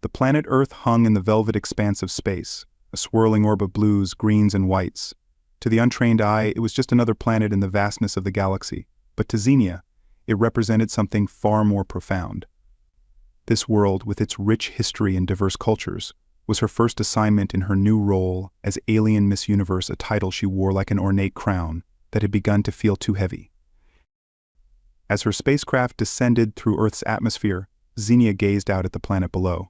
The planet Earth hung in the velvet expanse of space, a swirling orb of blues, greens, and whites. To the untrained eye, it was just another planet in the vastness of the galaxy, but to Xenia, it represented something far more profound. This world, with its rich history and diverse cultures, was her first assignment in her new role as Alien Miss Universe, a title she wore like an ornate crown that had begun to feel too heavy. As her spacecraft descended through Earth's atmosphere, Xenia gazed out at the planet below.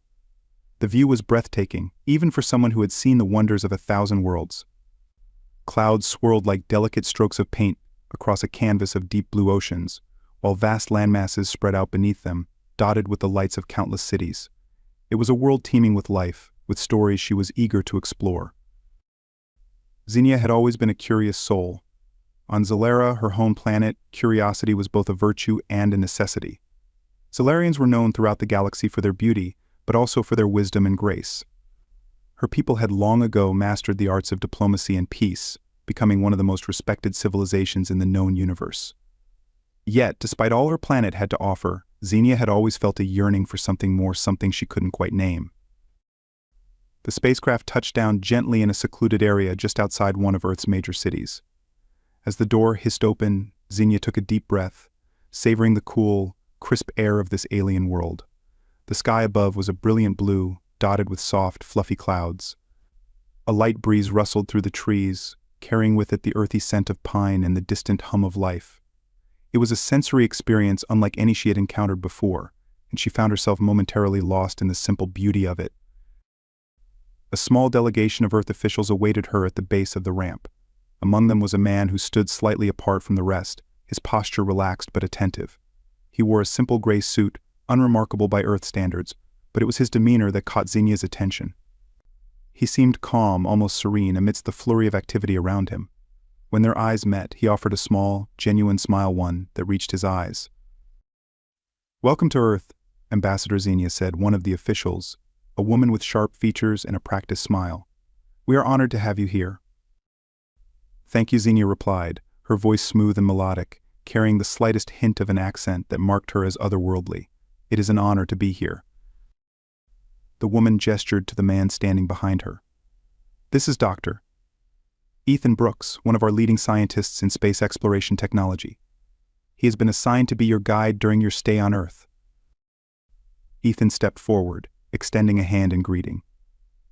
The view was breathtaking, even for someone who had seen the wonders of 1,000 worlds. Clouds swirled like delicate strokes of paint across a canvas of deep blue oceans, while vast landmasses spread out beneath them, dotted with the lights of countless cities. It was a world teeming with life, with stories she was eager to explore. Xenia had always been a curious soul. On Zalera, her home planet, curiosity was both a virtue and a necessity. Zalarians were known throughout the galaxy for their beauty, but also for their wisdom and grace. Her people had long ago mastered the arts of diplomacy and peace, becoming one of the most respected civilizations in the known universe. Yet, despite all her planet had to offer, Xenia had always felt a yearning for something more, something she couldn't quite name. The spacecraft touched down gently in a secluded area just outside one of Earth's major cities. As the door hissed open, Xenia took a deep breath, savoring the cool, crisp air of this alien world. The sky above was a brilliant blue, dotted with soft, fluffy clouds. A light breeze rustled through the trees, carrying with it the earthy scent of pine and the distant hum of life. It was a sensory experience unlike any she had encountered before, and she found herself momentarily lost in the simple beauty of it. A small delegation of Earth officials awaited her at the base of the ramp. Among them was a man who stood slightly apart from the rest, his posture relaxed but attentive. He wore a simple gray suit, unremarkable by Earth standards, but it was his demeanor that caught Xenia's attention. He seemed calm, almost serene, amidst the flurry of activity around him. When their eyes met, he offered a small, genuine smile, one that reached his eyes. "Welcome to Earth," Ambassador Xenia said, one of the officials, a woman with sharp features and a practiced smile. "We are honored to have you here." "Thank you," Xenia replied, her voice smooth and melodic, carrying the slightest hint of an accent that marked her as otherworldly. "It is an honor to be here." The woman gestured to the man standing behind her. "This is Dr. Ethan Brooks, one of our leading scientists in space exploration technology. He has been assigned to be your guide during your stay on Earth." Ethan stepped forward, extending a hand in greeting.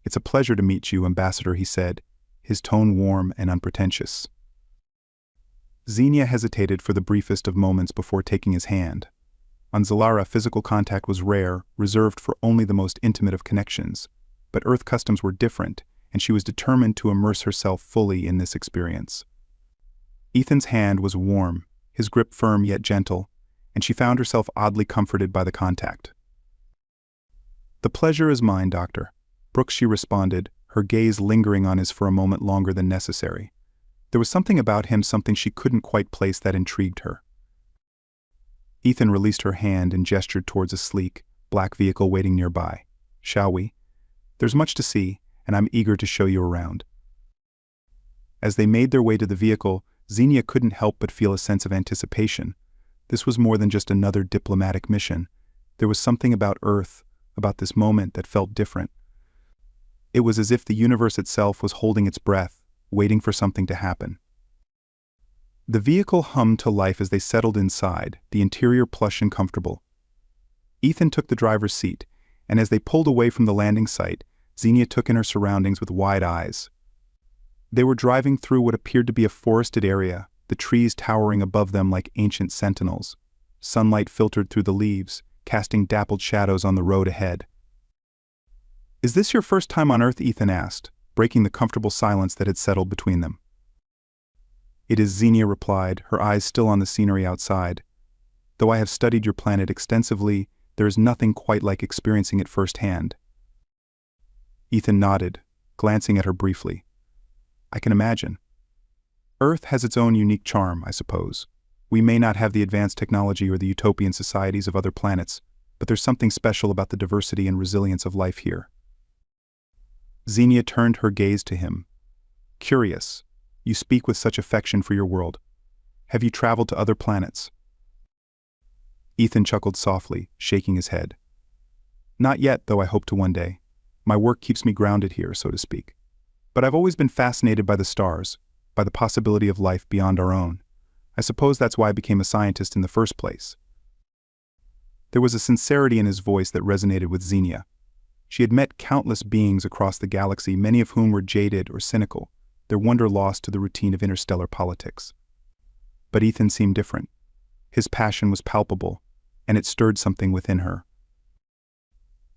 "It's a pleasure to meet you, Ambassador," he said, his tone warm and unpretentious. Xenia hesitated for the briefest of moments before taking his hand. On Zalara, physical contact was rare, reserved for only the most intimate of connections, but Earth customs were different, and she was determined to immerse herself fully in this experience. Ethan's hand was warm, his grip firm yet gentle, and she found herself oddly comforted by the contact. "The pleasure is mine, Doctor," Brooks, she responded, her gaze lingering on his for a moment longer than necessary. There was something about him, something she couldn't quite place, that intrigued her. Ethan released her hand and gestured towards a sleek, black vehicle waiting nearby. "Shall we? There's much to see, and I'm eager to show you around." As they made their way to the vehicle, Xenia couldn't help but feel a sense of anticipation. This was more than just another diplomatic mission. There was something about Earth, about this moment, that felt different. It was as if the universe itself was holding its breath, waiting for something to happen. The vehicle hummed to life as they settled inside, the interior plush and comfortable. Ethan took the driver's seat, and as they pulled away from the landing site, Xenia took in her surroundings with wide eyes. They were driving through what appeared to be a forested area, the trees towering above them like ancient sentinels. Sunlight filtered through the leaves, casting dappled shadows on the road ahead. "Is this your first time on Earth?" Ethan asked, breaking the comfortable silence that had settled between them. "It is," Xenia replied, her eyes still on the scenery outside. "Though I have studied your planet extensively, there is nothing quite like experiencing it firsthand." Ethan nodded, glancing at her briefly. "I can imagine. Earth has its own unique charm, I suppose. We may not have the advanced technology or the utopian societies of other planets, but there's something special about the diversity and resilience of life here." Xenia turned her gaze to him. "Curious, you speak with such affection for your world. Have you traveled to other planets?" Ethan chuckled softly, shaking his head. Not yet, though I hope to one day. My work keeps me grounded here, so to speak. But I've always been fascinated by the stars, by the possibility of life beyond our own. I suppose that's why I became a scientist in the first place. There was a sincerity in his voice that resonated with Xenia. She had met countless beings across the galaxy, many of whom were jaded or cynical, their wonder lost to the routine of interstellar politics. But Ethan seemed different. His passion was palpable, and it stirred something within her.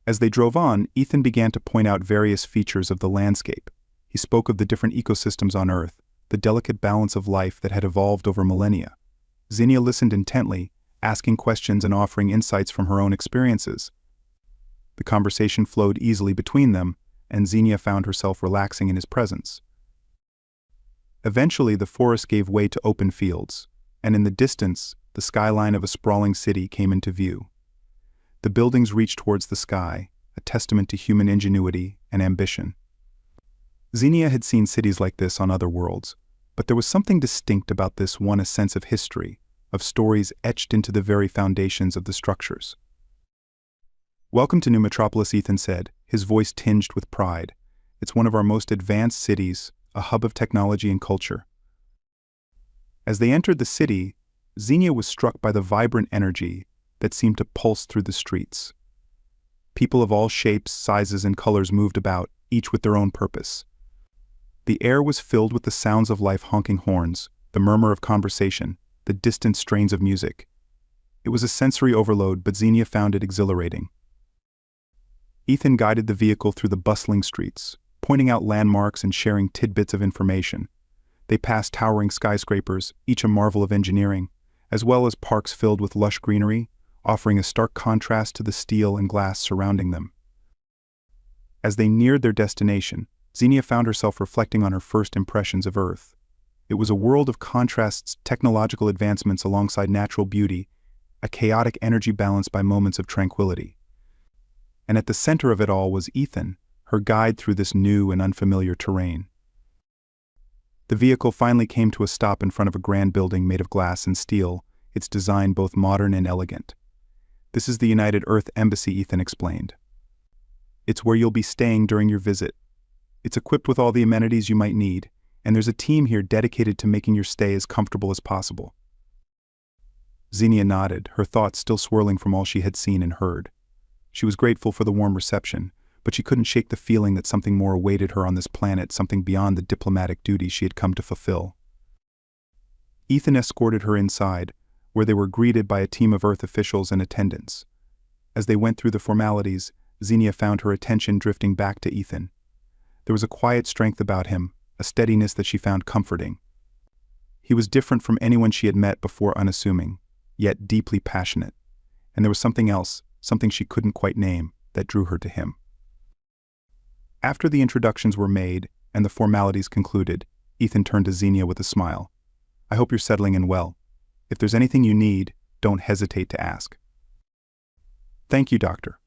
As they drove on, Ethan began to point out various features of the landscape. He spoke of the different ecosystems on Earth, the delicate balance of life that had evolved over millennia. Xenia listened intently, asking questions and offering insights from her own experiences. The conversation flowed easily between them, and Xenia found herself relaxing in his presence. Eventually, the forest gave way to open fields, and in the distance, the skyline of a sprawling city came into view. The buildings reached towards the sky, a testament to human ingenuity and ambition. Xenia had seen cities like this on other worlds, but there was something distinct about this one, a sense of history, of stories etched into the very foundations of the structures. "Welcome to New Metropolis," Ethan said, his voice tinged with pride. "It's one of our most advanced cities, a hub of technology and culture." As they entered the city, Xenia was struck by the vibrant energy that seemed to pulse through the streets. People of all shapes, sizes, and colors moved about, each with their own purpose. The air was filled with the sounds of life, honking horns, the murmur of conversation, the distant strains of music. It was a sensory overload, but Xenia found it exhilarating. Ethan guided the vehicle through the bustling streets, pointing out landmarks and sharing tidbits of information. They passed towering skyscrapers, each a marvel of engineering, as well as parks filled with lush greenery, offering a stark contrast to the steel and glass surrounding them. As they neared their destination, Xenia found herself reflecting on her first impressions of Earth. It was a world of contrasts, technological advancements alongside natural beauty, a chaotic energy balanced by moments of tranquility. And at the center of it all was Ethan, her guide through this new and unfamiliar terrain. The vehicle finally came to a stop in front of a grand building made of glass and steel, its design both modern and elegant. "This is the United Earth Embassy," Ethan explained. "It's where you'll be staying during your visit. It's equipped with all the amenities you might need, and there's a team here dedicated to making your stay as comfortable as possible." Xenia nodded, her thoughts still swirling from all she had seen and heard. She was grateful for the warm reception, but she couldn't shake the feeling that something more awaited her on this planet, something beyond the diplomatic duties she had come to fulfill. Ethan escorted her inside, where they were greeted by a team of Earth officials and attendants. As they went through the formalities, Xenia found her attention drifting back to Ethan. There was a quiet strength about him, a steadiness that she found comforting. He was different from anyone she had met before, unassuming, yet deeply passionate. And there was something else, something she couldn't quite name, that drew her to him. After the introductions were made and the formalities concluded, Ethan turned to Xenia with a smile. "I hope you're settling in well. If there's anything you need, don't hesitate to ask." "Thank you, Doctor."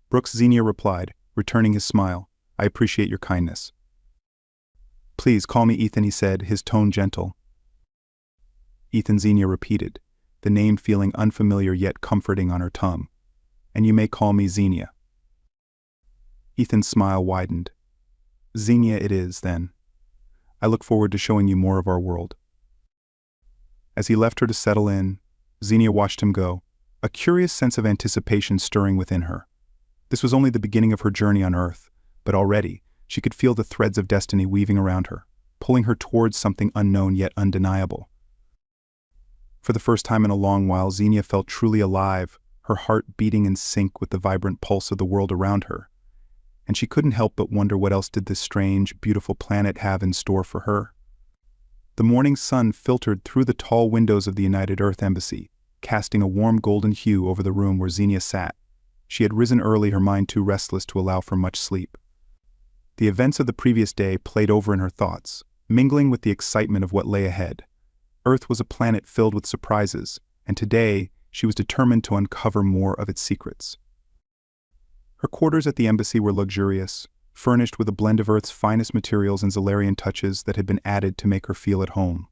Brooks, Xenia replied, returning his smile. "I appreciate your kindness." "Please call me Ethan," he said, his tone gentle. Ethan, Xenia repeated, the name feeling unfamiliar yet comforting on her tongue. "And you may call me Xenia." Ethan's smile widened. "Xenia it is, then. I look forward to showing you more of our world." As he left her to settle in, Xenia watched him go, a curious sense of anticipation stirring within her. This was only the beginning of her journey on Earth, but already she could feel the threads of destiny weaving around her, pulling her towards something unknown yet undeniable. For the first time in a long while, Xenia felt truly alive, her heart beating in sync with the vibrant pulse of the world around her. And she couldn't help but wonder what else did this strange, beautiful planet have in store for her. The morning sun filtered through the tall windows of the United Earth Embassy, casting a warm golden hue over the room where Xenia sat. She had risen early, her mind too restless to allow for much sleep. The events of the previous day played over in her thoughts, mingling with the excitement of what lay ahead. Earth was a planet filled with surprises, and today she was determined to uncover more of its secrets. Her quarters at the embassy were luxurious, furnished with a blend of Earth's finest materials and Zolarian touches that had been added to make her feel at home.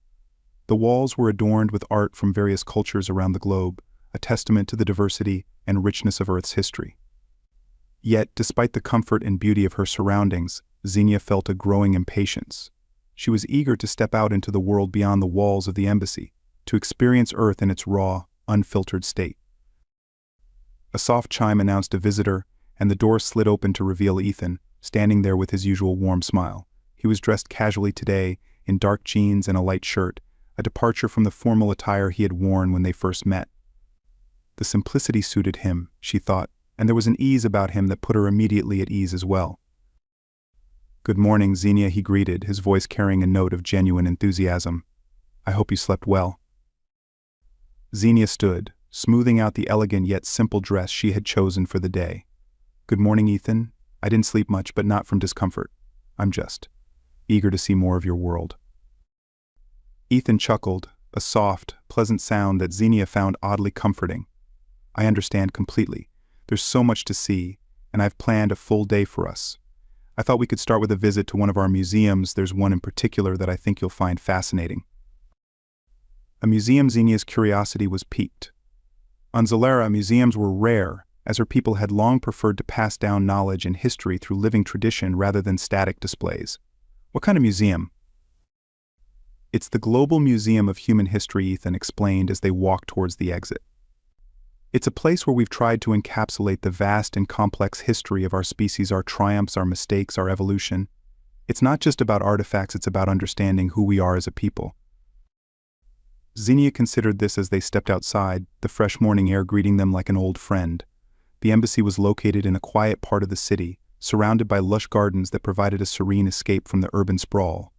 The walls were adorned with art from various cultures around the globe, a testament to the diversity and richness of Earth's history. Yet, despite the comfort and beauty of her surroundings, Xenia felt a growing impatience. She was eager to step out into the world beyond the walls of the embassy, to experience Earth in its raw, unfiltered state. A soft chime announced a visitor, and the door slid open to reveal Ethan, standing there with his usual warm smile. He was dressed casually today, in dark jeans and a light shirt, a departure from the formal attire he had worn when they first met. The simplicity suited him, she thought, and there was an ease about him that put her immediately at ease as well. "Good morning, Xenia," he greeted, his voice carrying a note of genuine enthusiasm. "I hope you slept well." Xenia stood, smoothing out the elegant yet simple dress she had chosen for the day. "Good morning, Ethan. I didn't sleep much, but not from discomfort. I'm just eager to see more of your world." Ethan chuckled, a soft, pleasant sound that Xenia found oddly comforting. "I understand completely. There's so much to see, and I've planned a full day for us. I thought we could start with a visit to one of our museums. There's one in particular that I think you'll find fascinating." A museum. Xenia's curiosity was piqued. On Zalera, museums were rare, as her people had long preferred to pass down knowledge and history through living tradition rather than static displays. "What kind of museum?" "It's the Global Museum of Human History," Ethan explained as they walked towards the exit. "It's a place where we've tried to encapsulate the vast and complex history of our species, our triumphs, our mistakes, our evolution. It's not just about artifacts, it's about understanding who we are as a people." Xenia considered this as they stepped outside, the fresh morning air greeting them like an old friend. The embassy was located in a quiet part of the city, surrounded by lush gardens that provided a serene escape from the urban sprawl.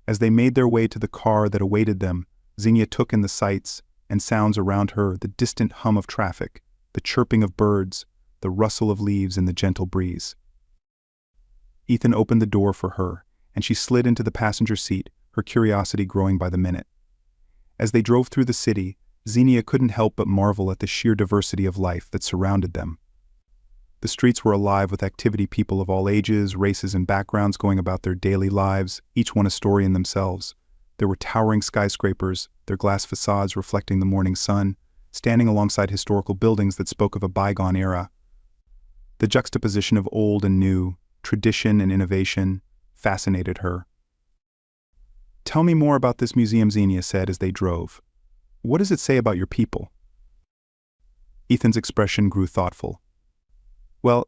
As they made their way to the car that awaited them, Xenia took in the sights and sounds around her, the distant hum of traffic, the chirping of birds, the rustle of leaves in the gentle breeze. Ethan opened the door for her, and she slid into the passenger seat, her curiosity growing by the minute. As they drove through the city, Xenia couldn't help but marvel at the sheer diversity of life that surrounded them. The streets were alive with activity, people of all ages, races, and backgrounds going about their daily lives, each one a story in themselves. There were towering skyscrapers, their glass facades reflecting the morning sun, standing alongside historical buildings that spoke of a bygone era. The juxtaposition of old and new, tradition and innovation, fascinated her. "Tell me more about this museum," Xenia said as they drove. "What does it say about your people?" Ethan's expression grew thoughtful. "Well,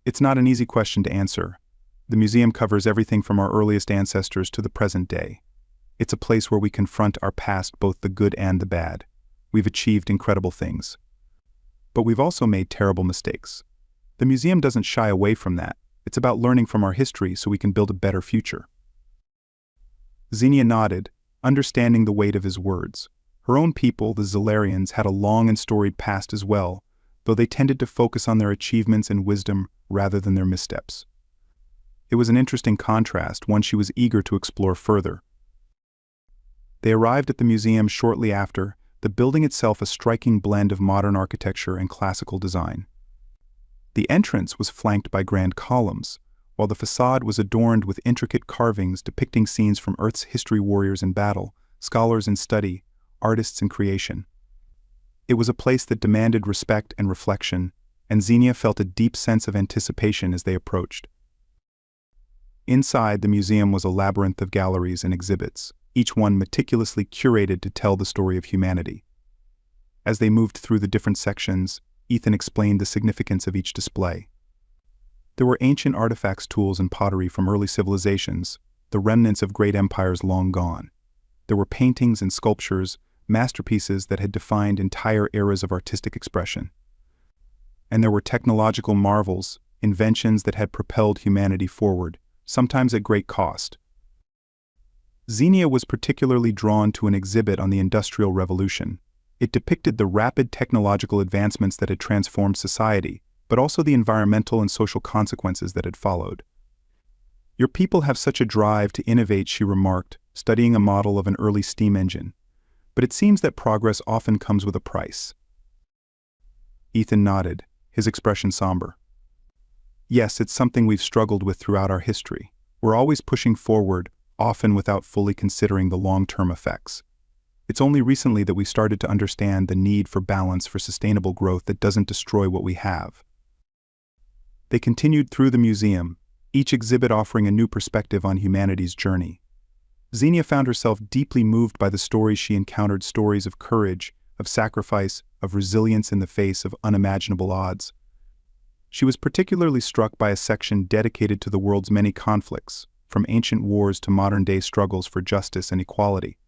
it's not an easy question to answer. The museum covers everything from our earliest ancestors to the present day. It's a place where we confront our past, both the good and the bad. We've achieved incredible things. But we've also made terrible mistakes. The museum doesn't shy away from that. It's about learning from our history so we can build a better future." Xenia nodded, understanding the weight of his words. Her own people, the Zalarians, had a long and storied past as well, though they tended to focus on their achievements and wisdom rather than their missteps. It was an interesting contrast, one she was eager to explore further. They arrived at the museum shortly after, the building itself a striking blend of modern architecture and classical design. The entrance was flanked by grand columns, while the facade was adorned with intricate carvings depicting scenes from Earth's history, warriors in battle, scholars in study, artists in creation. It was a place that demanded respect and reflection, and Xenia felt a deep sense of anticipation as they approached. Inside, the museum was a labyrinth of galleries and exhibits, each one meticulously curated to tell the story of humanity. As they moved through the different sections, Ethan explained the significance of each display. There were ancient artifacts, tools, and pottery from early civilizations, the remnants of great empires long gone. There were paintings and sculptures, masterpieces that had defined entire eras of artistic expression. And there were technological marvels, inventions that had propelled humanity forward, sometimes at great cost. Xenia was particularly drawn to an exhibit on the Industrial Revolution. It depicted the rapid technological advancements that had transformed society, but also the environmental and social consequences that had followed. "Your people have such a drive to innovate," she remarked, studying a model of an early steam engine. "But it seems that progress often comes with a price." Ethan nodded, his expression somber. "Yes, it's something we've struggled with throughout our history. We're always pushing forward, often without fully considering the long-term effects. It's only recently that we started to understand the need for balance, for sustainable growth that doesn't destroy what we have." They continued through the museum, each exhibit offering a new perspective on humanity's journey. Xenia found herself deeply moved by the stories she encountered, stories of courage, of sacrifice, of resilience in the face of unimaginable odds. She was particularly struck by a section dedicated to the world's many conflicts, from ancient wars to modern-day struggles for justice and equality.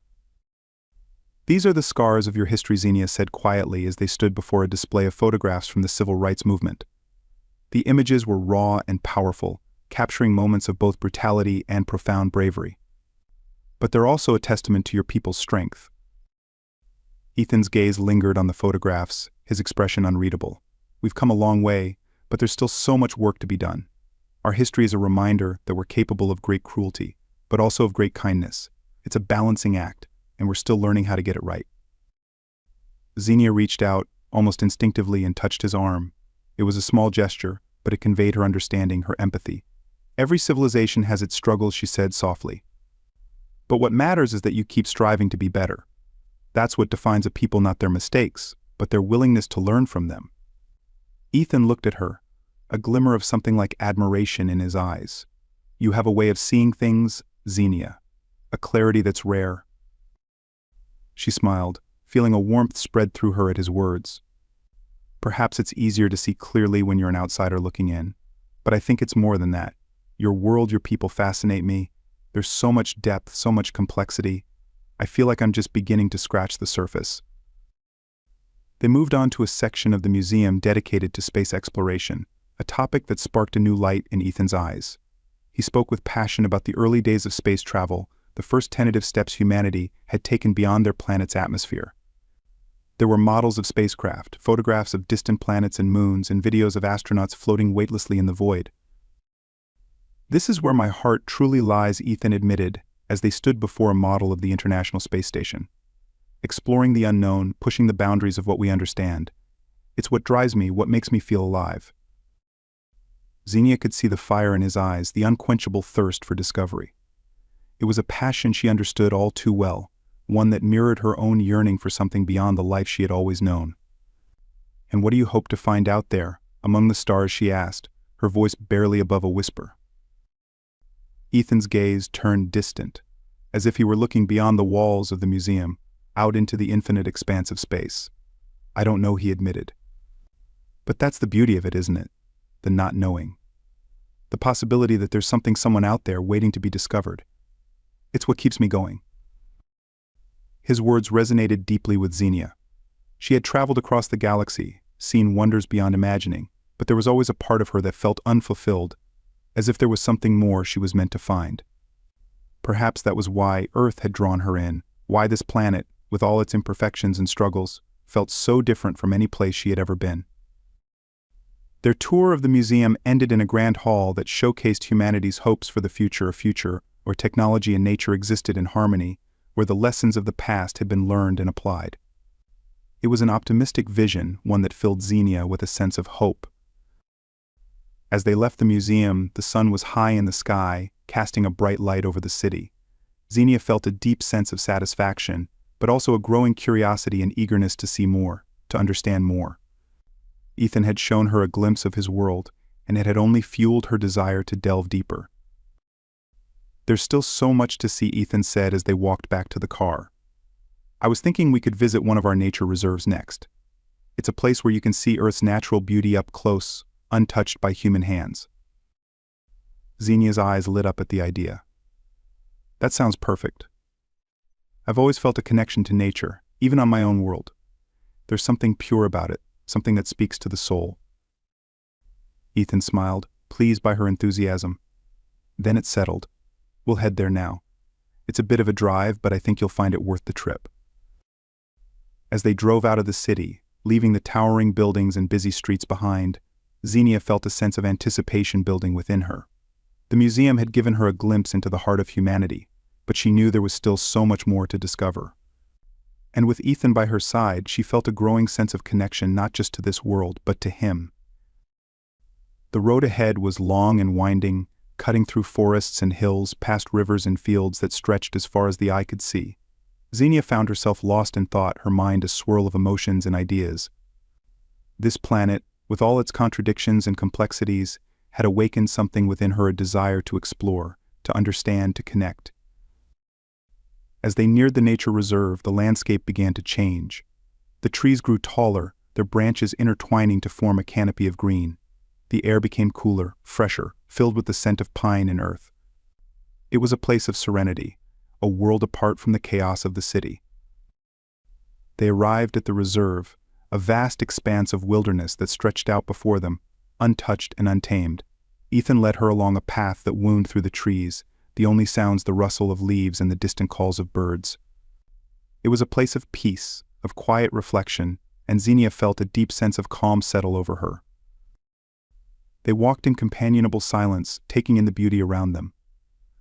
"These are the scars of your history," Xenia said quietly as they stood before a display of photographs from the civil rights movement. The images were raw and powerful, capturing moments of both brutality and profound bravery. "But they're also a testament to your people's strength." Ethan's gaze lingered on the photographs, his expression unreadable. "We've come a long way, but there's still so much work to be done. Our history is a reminder that we're capable of great cruelty, but also of great kindness. It's a balancing act, and we're still learning how to get it right." Xenia reached out, almost instinctively, and touched his arm. It was a small gesture, but it conveyed her understanding, her empathy. "Every civilization has its struggles," she said softly. "But what matters is that you keep striving to be better. That's what defines a people, not their mistakes, but their willingness to learn from them." Ethan looked at her, a glimmer of something like admiration in his eyes. "You have a way of seeing things, Xenia, a clarity that's rare." She smiled, feeling a warmth spread through her at his words. "Perhaps it's easier to see clearly when you're an outsider looking in, but I think it's more than that. Your world, your people fascinate me. There's so much depth, so much complexity. I feel like I'm just beginning to scratch the surface." They moved on to a section of the museum dedicated to space exploration, a topic that sparked a new light in Ethan's eyes. He spoke with passion about the early days of space travel, the first tentative steps humanity had taken beyond their planet's atmosphere. There were models of spacecraft, photographs of distant planets and moons, and videos of astronauts floating weightlessly in the void. "This is where my heart truly lies," Ethan admitted, as they stood before a model of the International Space Station. "Exploring the unknown, pushing the boundaries of what we understand. It's what drives me, what makes me feel alive." Xenia could see the fire in his eyes, the unquenchable thirst for discovery. It was a passion she understood all too well, one that mirrored her own yearning for something beyond the life she had always known. "And what do you hope to find out there, among the stars?" she asked, her voice barely above a whisper. Ethan's gaze turned distant, as if he were looking beyond the walls of the museum, out into the infinite expanse of space. "I don't know," he admitted. "But that's the beauty of it, isn't it? The not knowing. The possibility that there's someone out there waiting to be discovered. It's what keeps me going." His words resonated deeply with Xenia. She had traveled across the galaxy, seen wonders beyond imagining, but there was always a part of her that felt unfulfilled, as if there was something more she was meant to find. Perhaps that was why Earth had drawn her in, why this planet, with all its imperfections and struggles, felt so different from any place she had ever been. Their tour of the museum ended in a grand hall that showcased humanity's hopes for the future, a future where technology and nature existed in harmony, where the lessons of the past had been learned and applied. It was an optimistic vision, one that filled Xenia with a sense of hope. As they left the museum, the sun was high in the sky, casting a bright light over the city. Xenia felt a deep sense of satisfaction, but also a growing curiosity and eagerness to see more, to understand more. Ethan had shown her a glimpse of his world, and it had only fueled her desire to delve deeper. "There's still so much to see," Ethan said as they walked back to the car. "I was thinking we could visit one of our nature reserves next. It's a place where you can see Earth's natural beauty up close, untouched by human hands." Xenia's eyes lit up at the idea. "That sounds perfect. I've always felt a connection to nature, even on my own world. There's something pure about it, something that speaks to the soul." Ethan smiled, pleased by her enthusiasm. Then it settled. "We'll head there now. It's a bit of a drive, but I think you'll find it worth the trip." As they drove out of the city, leaving the towering buildings and busy streets behind, Xenia felt a sense of anticipation building within her. The museum had given her a glimpse into the heart of humanity, but she knew there was still so much more to discover. And with Ethan by her side, she felt a growing sense of connection not just to this world, but to him. The road ahead was long and winding, cutting through forests and hills, past rivers and fields that stretched as far as the eye could see. Xenia found herself lost in thought, her mind a swirl of emotions and ideas. This planet, with all its contradictions and complexities, had awakened something within her, a desire to explore, to understand, to connect. As they neared the nature reserve, the landscape began to change. The trees grew taller, their branches intertwining to form a canopy of green. The air became cooler, fresher, filled with the scent of pine and earth. It was a place of serenity, a world apart from the chaos of the city. They arrived at the reserve, a vast expanse of wilderness that stretched out before them, untouched and untamed. Ethan led her along a path that wound through the trees, the only sounds the rustle of leaves and the distant calls of birds. It was a place of peace, of quiet reflection, and Xenia felt a deep sense of calm settle over her. They walked in companionable silence, taking in the beauty around them.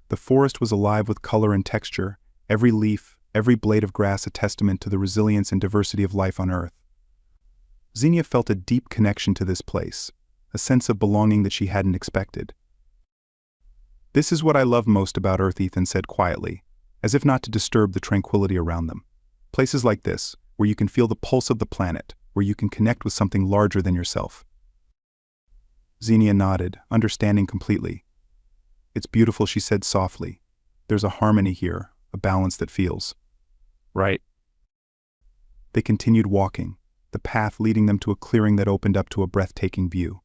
The forest was alive with color and texture, every leaf, every blade of grass a testament to the resilience and diversity of life on Earth. Xenia felt a deep connection to this place, a sense of belonging that she hadn't expected. "This is what I love most about Earth," Ethan said quietly, as if not to disturb the tranquility around them. "Places like this, where you can feel the pulse of the planet, where you can connect with something larger than yourself." Xenia nodded, understanding completely. "It's beautiful," she said softly. "There's a harmony here, a balance that feels right." They continued walking, the path leading them to a clearing that opened up to a breathtaking view.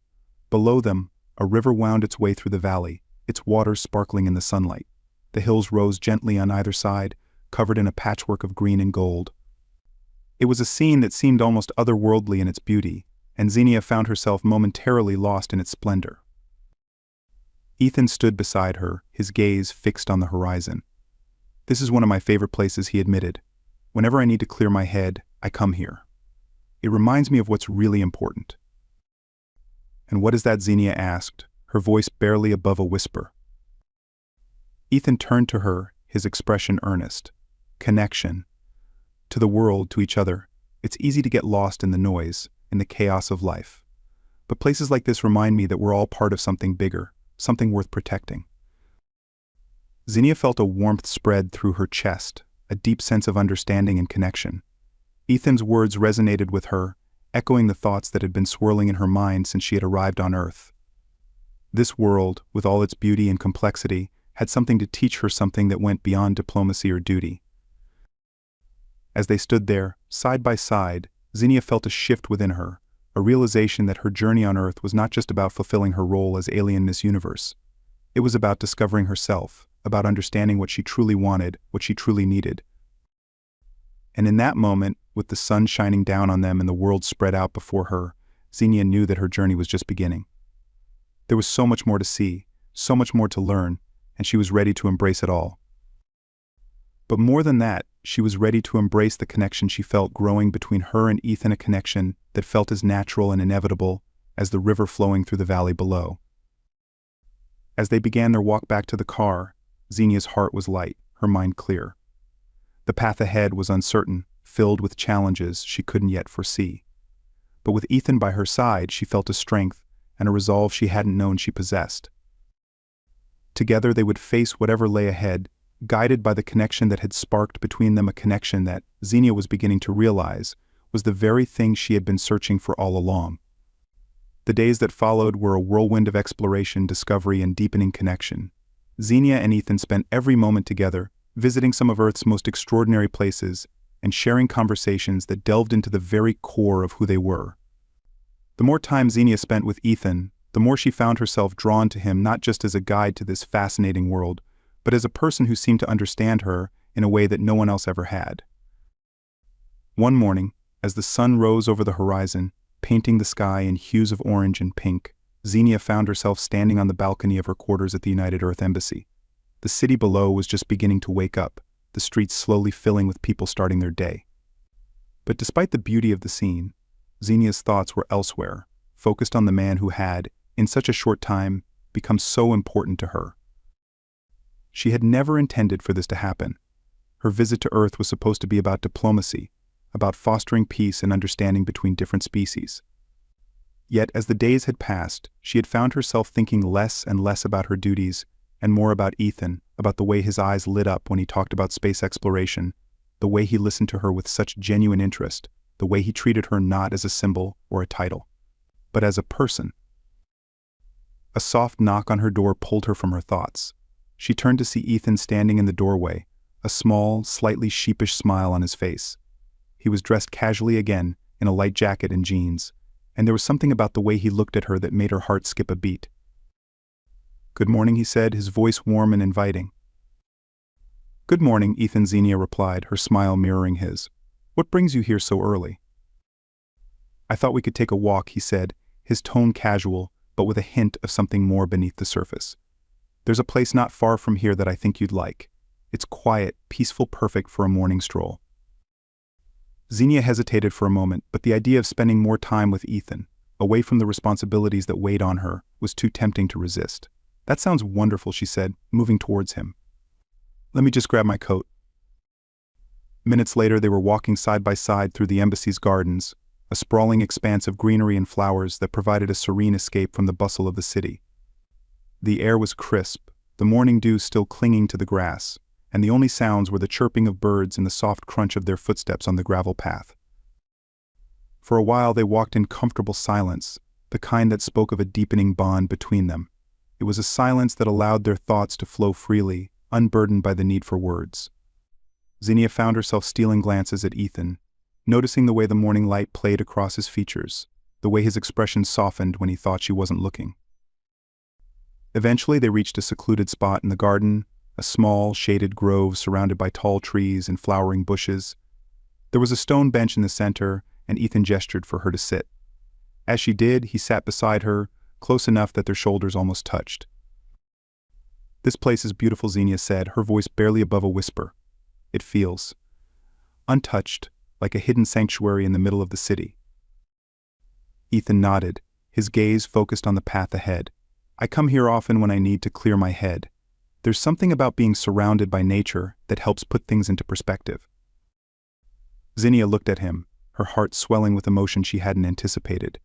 Below them, a river wound its way through the valley, its waters sparkling in the sunlight. The hills rose gently on either side, covered in a patchwork of green and gold. It was a scene that seemed almost otherworldly in its beauty, and Xenia found herself momentarily lost in its splendor. Ethan stood beside her, his gaze fixed on the horizon. "This is one of my favorite places," he admitted. "Whenever I need to clear my head, I come here. It reminds me of what's really important." "And what is that?" Xenia asked, her voice barely above a whisper. Ethan turned to her, his expression earnest. "Connection. To the world, to each other. It's easy to get lost in the noise, in the chaos of life. But places like this remind me that we're all part of something bigger, something worth protecting." Xenia felt a warmth spread through her chest, a deep sense of understanding and connection. Ethan's words resonated with her, echoing the thoughts that had been swirling in her mind since she had arrived on Earth. This world, with all its beauty and complexity, had something to teach her, something that went beyond diplomacy or duty. As they stood there, side by side, Xenia felt a shift within her, a realization that her journey on Earth was not just about fulfilling her role as alien Miss Universe. It was about discovering herself, about understanding what she truly wanted, what she truly needed. And in that moment, with the sun shining down on them and the world spread out before her, Xenia knew that her journey was just beginning. There was so much more to see, so much more to learn, and she was ready to embrace it all. But more than that, she was ready to embrace the connection she felt growing between her and Ethan, a connection that felt as natural and inevitable as the river flowing through the valley below. As they began their walk back to the car, Xenia's heart was light, her mind clear. The path ahead was uncertain, filled with challenges she couldn't yet foresee. But with Ethan by her side, she felt a strength and a resolve she hadn't known she possessed. Together they would face whatever lay ahead, guided by the connection that had sparked between them, a connection that, Xenia was beginning to realize, was the very thing she had been searching for all along. The days that followed were a whirlwind of exploration, discovery, and deepening connection. Xenia and Ethan spent every moment together, visiting some of Earth's most extraordinary places, and sharing conversations that delved into the very core of who they were. The more time Xenia spent with Ethan, the more she found herself drawn to him, not just as a guide to this fascinating world, but as a person who seemed to understand her in a way that no one else ever had. One morning, as the sun rose over the horizon, painting the sky in hues of orange and pink, Xenia found herself standing on the balcony of her quarters at the United Earth Embassy. The city below was just beginning to wake up, the streets slowly filling with people starting their day. But despite the beauty of the scene, Xenia's thoughts were elsewhere, focused on the man who had, in such a short time, become so important to her. She had never intended for this to happen. Her visit to Earth was supposed to be about diplomacy, about fostering peace and understanding between different species. Yet, as the days had passed, she had found herself thinking less and less about her duties, and more about Ethan, about the way his eyes lit up when he talked about space exploration, the way he listened to her with such genuine interest, the way he treated her not as a symbol or a title, but as a person. A soft knock on her door pulled her from her thoughts. She turned to see Ethan standing in the doorway, a small, slightly sheepish smile on his face. He was dressed casually again, in a light jacket and jeans, and there was something about the way he looked at her that made her heart skip a beat. "Good morning," he said, his voice warm and inviting. "Good morning," Ethan Xenia replied, her smile mirroring his. "What brings you here so early?" "I thought we could take a walk," he said, his tone casual, but with a hint of something more beneath the surface. "There's a place not far from here that I think you'd like. It's quiet, peaceful, perfect for a morning stroll." Xenia hesitated for a moment, but the idea of spending more time with Ethan, away from the responsibilities that weighed on her, was too tempting to resist. "That sounds wonderful," she said, moving towards him. "Let me just grab my coat." Minutes later they were walking side by side through the embassy's gardens, a sprawling expanse of greenery and flowers that provided a serene escape from the bustle of the city. The air was crisp, the morning dew still clinging to the grass, and the only sounds were the chirping of birds and the soft crunch of their footsteps on the gravel path. For a while they walked in comfortable silence, the kind that spoke of a deepening bond between them. It was a silence that allowed their thoughts to flow freely, unburdened by the need for words. Xenia found herself stealing glances at Ethan, noticing the way the morning light played across his features, the way his expression softened when he thought she wasn't looking. Eventually they reached a secluded spot in the garden, a small, shaded grove surrounded by tall trees and flowering bushes. There was a stone bench in the center, and Ethan gestured for her to sit. As she did, he sat beside her, close enough that their shoulders almost touched. "This place is beautiful," Xenia said, her voice barely above a whisper. "It feels untouched, like a hidden sanctuary in the middle of the city." Ethan nodded, his gaze focused on the path ahead. "I come here often when I need to clear my head. There's something about being surrounded by nature that helps put things into perspective." Xenia looked at him, her heart swelling with emotion she hadn't anticipated.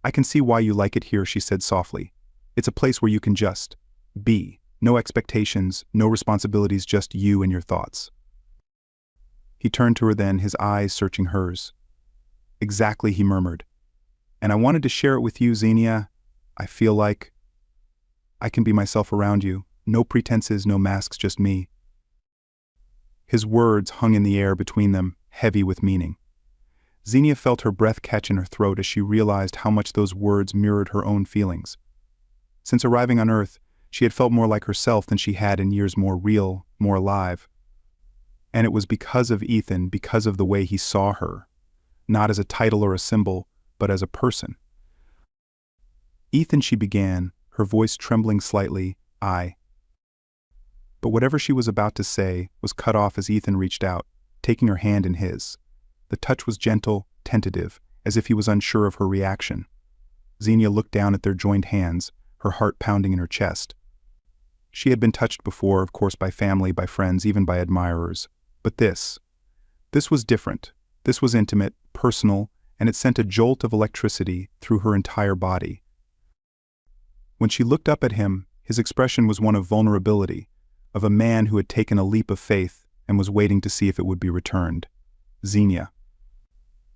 "I can see why you like it here," she said softly. "It's a place where you can just be. No expectations, no responsibilities, just you and your thoughts." He turned to her then, his eyes searching hers. "Exactly," he murmured. "And I wanted to share it with you, Xenia. I feel like I can be myself around you. No pretenses, no masks, just me." His words hung in the air between them, heavy with meaning. Xenia felt her breath catch in her throat as she realized how much those words mirrored her own feelings. Since arriving on Earth, she had felt more like herself than she had in years, more real, more alive. And it was because of Ethan, because of the way he saw her, not as a title or a symbol, but as a person. "Ethan," she began, her voice trembling slightly, But whatever she was about to say was cut off as Ethan reached out, taking her hand in his. The touch was gentle, tentative, as if he was unsure of her reaction. Xenia looked down at their joined hands, her heart pounding in her chest. She had been touched before, of course, by family, by friends, even by admirers. But this was different. This was intimate, personal, and it sent a jolt of electricity through her entire body. When she looked up at him, his expression was one of vulnerability, of a man who had taken a leap of faith and was waiting to see if it would be returned. "Xenia,"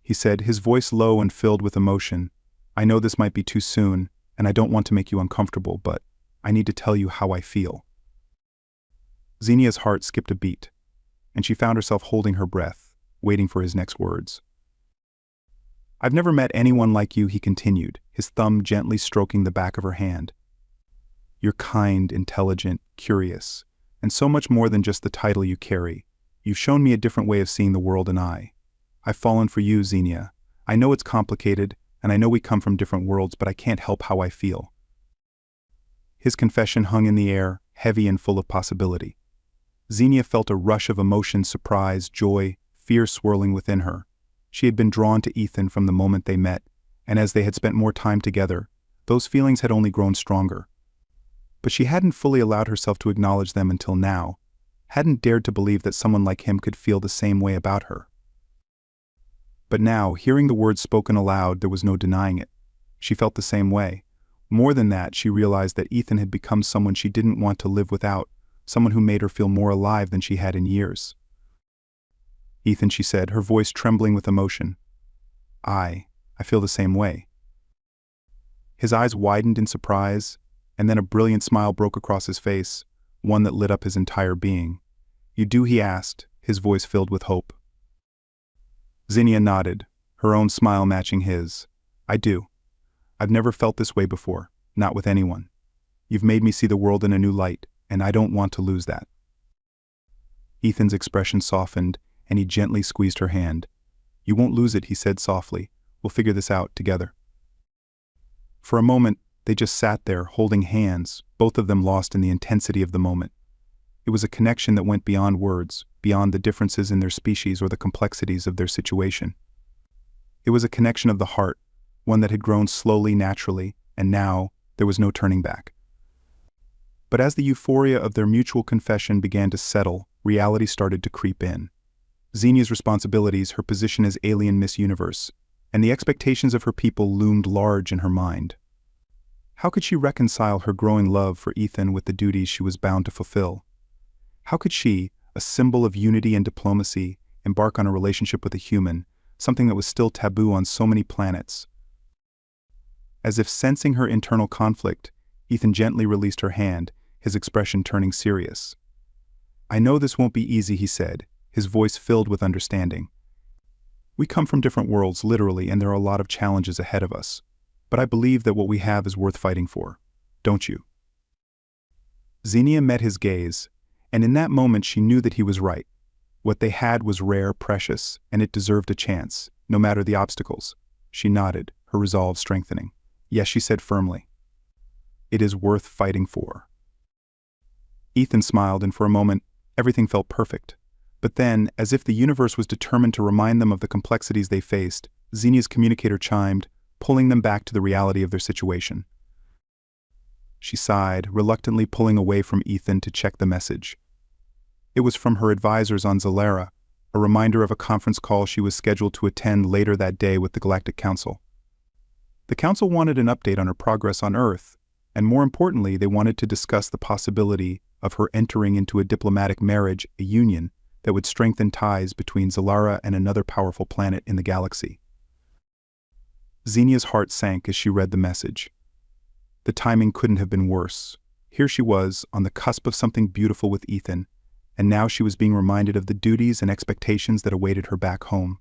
he said, his voice low and filled with emotion, "I know this might be too soon, and I don't want to make you uncomfortable, but I need to tell you how I feel." Xenia's heart skipped a beat, and she found herself holding her breath, waiting for his next words. "I've never met anyone like you," he continued, his thumb gently stroking the back of her hand. "You're kind, intelligent, curious, and so much more than just the title you carry. You've shown me a different way of seeing the world, and I've fallen for you, Xenia. I know it's complicated, and I know we come from different worlds, but I can't help how I feel." His confession hung in the air, heavy and full of possibility. Xenia felt a rush of emotion, surprise, joy, fear swirling within her. She had been drawn to Ethan from the moment they met, and as they had spent more time together, those feelings had only grown stronger. But she hadn't fully allowed herself to acknowledge them until now, hadn't dared to believe that someone like him could feel the same way about her. But now, hearing the words spoken aloud, there was no denying it. She felt the same way. More than that, she realized that Ethan had become someone she didn't want to live without, someone who made her feel more alive than she had in years. "Ethan," she said, her voice trembling with emotion. I feel the same way." His eyes widened in surprise, and then a brilliant smile broke across his face, one that lit up his entire being. "You do?" he asked, his voice filled with hope. Zinnia nodded, her own smile matching his. "I do. I've never felt this way before, not with anyone. You've made me see the world in a new light, and I don't want to lose that." Ethan's expression softened, and he gently squeezed her hand. "You won't lose it," he said softly. "We'll figure this out together." For a moment, they just sat there, holding hands, both of them lost in the intensity of the moment. It was a connection that went beyond words, beyond the differences in their species or the complexities of their situation. It was a connection of the heart, one that had grown slowly, naturally, and now there was no turning back. But as the euphoria of their mutual confession began to settle, reality started to creep in. Zinnia's responsibilities, her position as alien Miss Universe, and the expectations of her people loomed large in her mind. How could she reconcile her growing love for Ethan with the duties she was bound to fulfill? How could she, a symbol of unity and diplomacy, embark on a relationship with a human, something that was still taboo on so many planets? As if sensing her internal conflict, Ethan gently released her hand, his expression turning serious. "I know this won't be easy," he said, his voice filled with understanding. "We come from different worlds, literally, and there are a lot of challenges ahead of us. But I believe that what we have is worth fighting for. Don't you?" Zinnia met his gaze, and in that moment she knew that he was right. What they had was rare, precious, and it deserved a chance, no matter the obstacles. She nodded, her resolve strengthening. "Yes," she said firmly. "It is worth fighting for." Ethan smiled, and for a moment, everything felt perfect. But then, as if the universe was determined to remind them of the complexities they faced, Zinnia's communicator chimed, pulling them back to the reality of their situation. She sighed, reluctantly pulling away from Ethan to check the message. It was from her advisors on Zalera, a reminder of a conference call she was scheduled to attend later that day with the Galactic Council. The Council wanted an update on her progress on Earth, and more importantly, they wanted to discuss the possibility of her entering into a diplomatic marriage, a union, that would strengthen ties between Zalara and another powerful planet in the galaxy. Zinnia's heart sank as she read the message. The timing couldn't have been worse. Here she was, on the cusp of something beautiful with Ethan, and now she was being reminded of the duties and expectations that awaited her back home.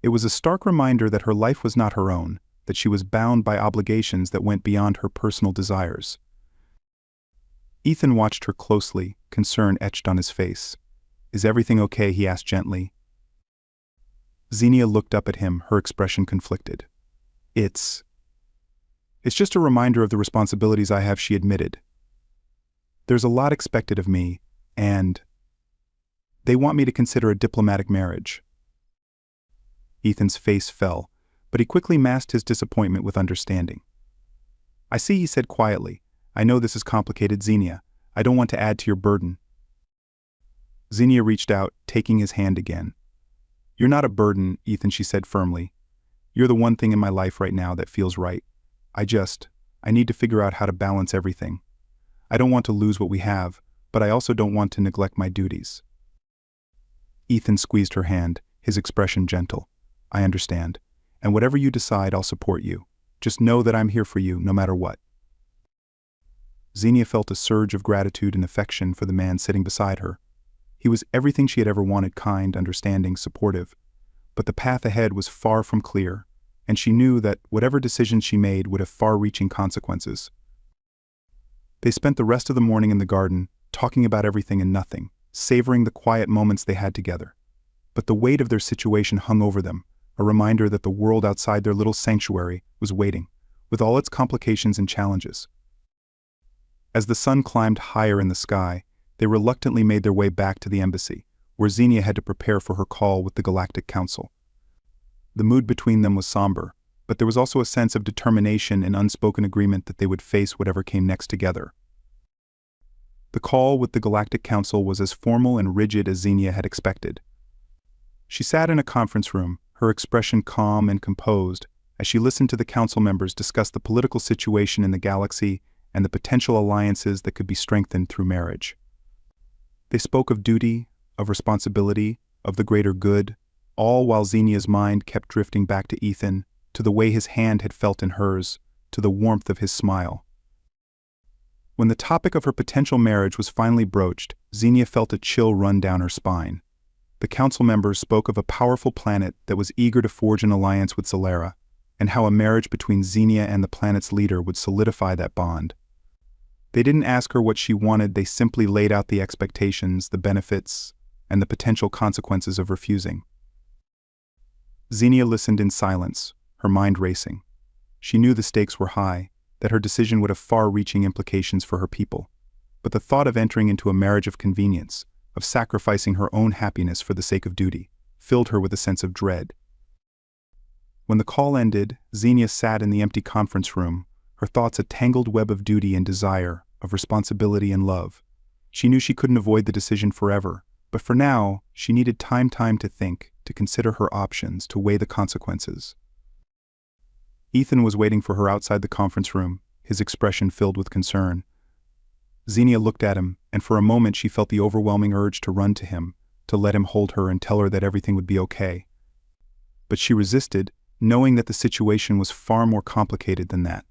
It was a stark reminder that her life was not her own, that she was bound by obligations that went beyond her personal desires. Ethan watched her closely, concern etched on his face. "Is everything okay?" he asked gently. Zinnia looked up at him, her expression conflicted. It's just a reminder of the responsibilities I have," she admitted. "There's a lot expected of me, and they want me to consider a diplomatic marriage." Ethan's face fell, but he quickly masked his disappointment with understanding. "I see," he said quietly. "I know this is complicated, Zinnia. I don't want to add to your burden." Zinnia reached out, taking his hand again. "You're not a burden, Ethan," she said firmly. "You're the one thing in my life right now that feels right. I need to figure out how to balance everything. I don't want to lose what we have, but I also don't want to neglect my duties." Ethan squeezed her hand, his expression gentle. "I understand. And whatever you decide, I'll support you. Just know that I'm here for you, no matter what." Zinnia felt a surge of gratitude and affection for the man sitting beside her. He was everything she had ever wanted: kind, understanding, supportive. But the path ahead was far from clear, and she knew that whatever decisions she made would have far-reaching consequences. They spent the rest of the morning in the garden, talking about everything and nothing, savoring the quiet moments they had together. But the weight of their situation hung over them, a reminder that the world outside their little sanctuary was waiting, with all its complications and challenges. As the sun climbed higher in the sky, they reluctantly made their way back to the embassy, where Zinnia had to prepare for her call with the Galactic Council. The mood between them was somber, but there was also a sense of determination and unspoken agreement that they would face whatever came next together. The call with the Galactic Council was as formal and rigid as Zinnia had expected. She sat in a conference room, her expression calm and composed, as she listened to the council members discuss the political situation in the galaxy and the potential alliances that could be strengthened through marriage. They spoke of duty, of responsibility, of the greater good, all while Zinnia's mind kept drifting back to Ethan, to the way his hand had felt in hers, to the warmth of his smile. When the topic of her potential marriage was finally broached, Xenia felt a chill run down her spine. The council members spoke of a powerful planet that was eager to forge an alliance with Zalera, and how a marriage between Xenia and the planet's leader would solidify that bond. They didn't ask her what she wanted, they simply laid out the expectations, the benefits, and the potential consequences of refusing. Xenia listened in silence, her mind racing. She knew the stakes were high, that her decision would have far-reaching implications for her people. But the thought of entering into a marriage of convenience, of sacrificing her own happiness for the sake of duty, filled her with a sense of dread. When the call ended, Xenia sat in the empty conference room, her thoughts a tangled web of duty and desire, of responsibility and love. She knew she couldn't avoid the decision forever, but for now, she needed time to think, to consider her options, to weigh the consequences. Ethan was waiting for her outside the conference room, his expression filled with concern. Xenia looked at him, and for a moment she felt the overwhelming urge to run to him, to let him hold her and tell her that everything would be okay. But she resisted, knowing that the situation was far more complicated than that.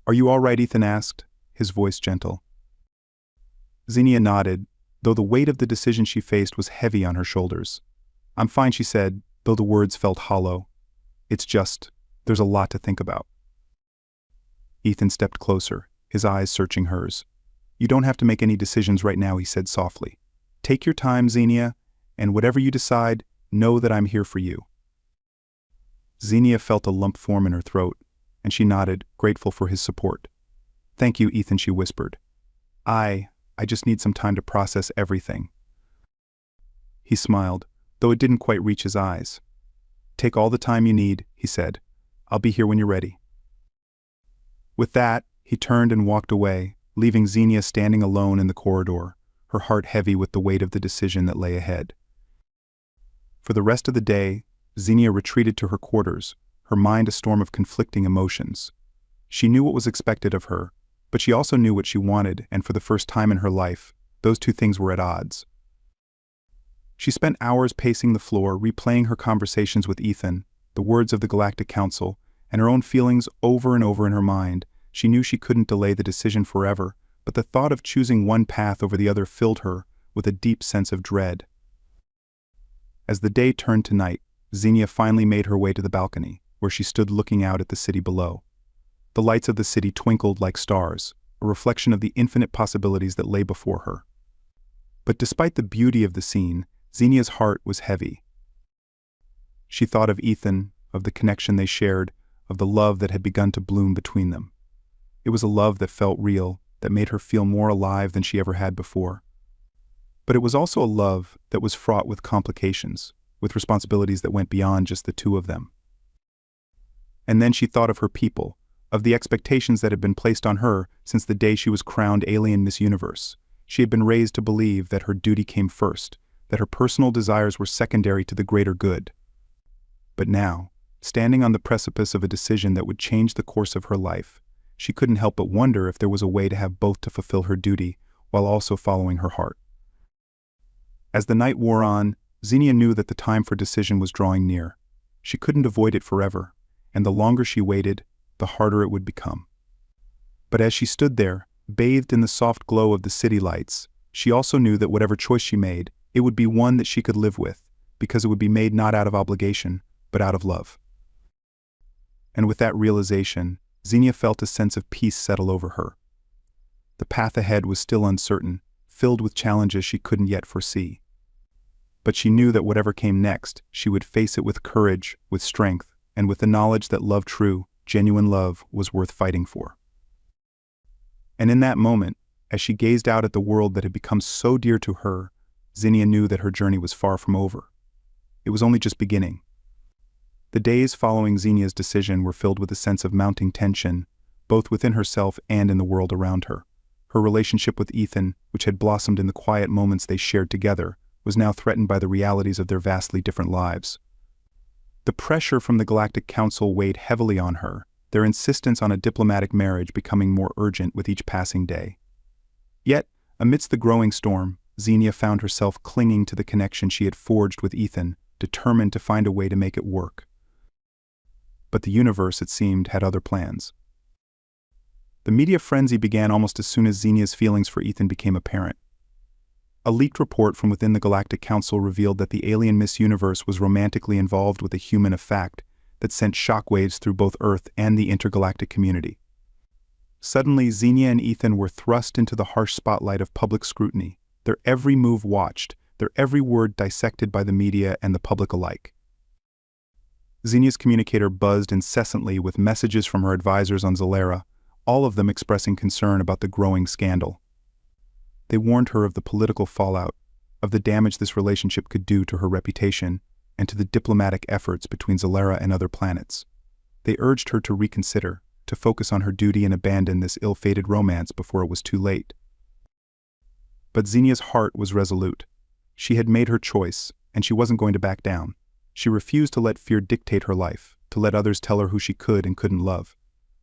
"Are you all right?" Ethan asked, his voice gentle. Xenia nodded, though the weight of the decision she faced was heavy on her shoulders. "I'm fine," she said, though the words felt hollow. "It's just, there's a lot to think about." Ethan stepped closer, his eyes searching hers. "You don't have to make any decisions right now," he said softly. "Take your time, Xenia, and whatever you decide, know that I'm here for you." Xenia felt a lump form in her throat, and she nodded, grateful for his support. "Thank you, Ethan," she whispered. I just need some time to process everything." He smiled, though it didn't quite reach his eyes. "Take all the time you need," he said. "I'll be here when you're ready." With that, he turned and walked away, leaving Xenia standing alone in the corridor, her heart heavy with the weight of the decision that lay ahead. For the rest of the day, Xenia retreated to her quarters, her mind a storm of conflicting emotions. She knew what was expected of her, but she also knew what she wanted, and for the first time in her life, those two things were at odds. She spent hours pacing the floor, replaying her conversations with Ethan, the words of the Galactic Council, and her own feelings over and over in her mind. She knew she couldn't delay the decision forever, but the thought of choosing one path over the other filled her with a deep sense of dread. As the day turned to night, Xenia finally made her way to the balcony, where she stood looking out at the city below. The lights of the city twinkled like stars, a reflection of the infinite possibilities that lay before her. But despite the beauty of the scene, Xenia's heart was heavy. She thought of Ethan, of the connection they shared, of the love that had begun to bloom between them. It was a love that felt real, that made her feel more alive than she ever had before. But it was also a love that was fraught with complications, with responsibilities that went beyond just the two of them. And then she thought of her people, of the expectations that had been placed on her since the day she was crowned Alien Miss Universe. She had been raised to believe that her duty came first, that her personal desires were secondary to the greater good. But now, standing on the precipice of a decision that would change the course of her life, she couldn't help but wonder if there was a way to have both to fulfill her duty while also following her heart. As the night wore on, Xenia knew that the time for decision was drawing near. She couldn't avoid it forever, and the longer she waited, the harder it would become. But as she stood there, bathed in the soft glow of the city lights, she also knew that whatever choice she made, it would be one that she could live with, because it would be made not out of obligation, but out of love. And with that realization, Xenia felt a sense of peace settle over her. The path ahead was still uncertain, filled with challenges she couldn't yet foresee. But she knew that whatever came next, she would face it with courage, with strength, and with the knowledge that love true, genuine love was worth fighting for. And in that moment, as she gazed out at the world that had become so dear to her, Xenia knew that her journey was far from over. It was only just beginning. The days following Xenia's decision were filled with a sense of mounting tension, both within herself and in the world around her. Her relationship with Ethan, which had blossomed in the quiet moments they shared together, was now threatened by the realities of their vastly different lives. The pressure from the Galactic Council weighed heavily on her, their insistence on a diplomatic marriage becoming more urgent with each passing day. Yet, amidst the growing storm, Xenia found herself clinging to the connection she had forged with Ethan, determined to find a way to make it work. But the universe, it seemed, had other plans. The media frenzy began almost as soon as Xenia's feelings for Ethan became apparent. A leaked report from within the Galactic Council revealed that the alien Miss Universe was romantically involved with a human of fact that sent shockwaves through both Earth and the intergalactic community. Suddenly, Xenia and Ethan were thrust into the harsh spotlight of public scrutiny, their every move watched, their every word dissected by the media and the public alike. Xenia's communicator buzzed incessantly with messages from her advisors on Zalera, all of them expressing concern about the growing scandal. They warned her of the political fallout, of the damage this relationship could do to her reputation, and to the diplomatic efforts between Zalera and other planets. They urged her to reconsider, to focus on her duty and abandon this ill-fated romance before it was too late. But Xenia's heart was resolute. She had made her choice, and she wasn't going to back down. She refused to let fear dictate her life, to let others tell her who she could and couldn't love.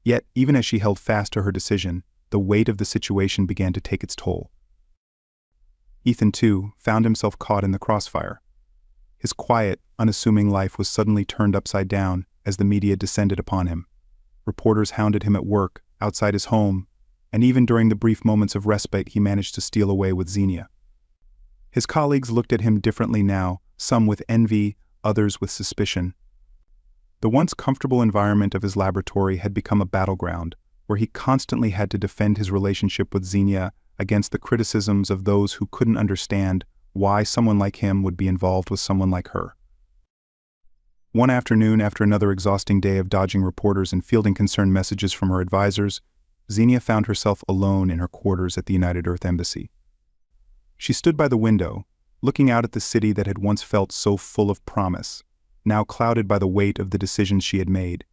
Yet, even as she held fast to her decision, the weight of the situation began to take its toll. Ethan, too, found himself caught in the crossfire. His quiet, unassuming life was suddenly turned upside down as the media descended upon him. Reporters hounded him at work, outside his home, and even during the brief moments of respite he managed to steal away with Xenia. His colleagues looked at him differently now, some with envy, others with suspicion. The once comfortable environment of his laboratory had become a battleground, where he constantly had to defend his relationship with Xenia against the criticisms of those who couldn't understand why someone like him would be involved with someone like her. One afternoon, after another exhausting day of dodging reporters and fielding concerned messages from her advisors, Xenia found herself alone in her quarters at the United Earth Embassy. She stood by the window, looking out at the city that had once felt so full of promise, now clouded by the weight of the decisions she had made.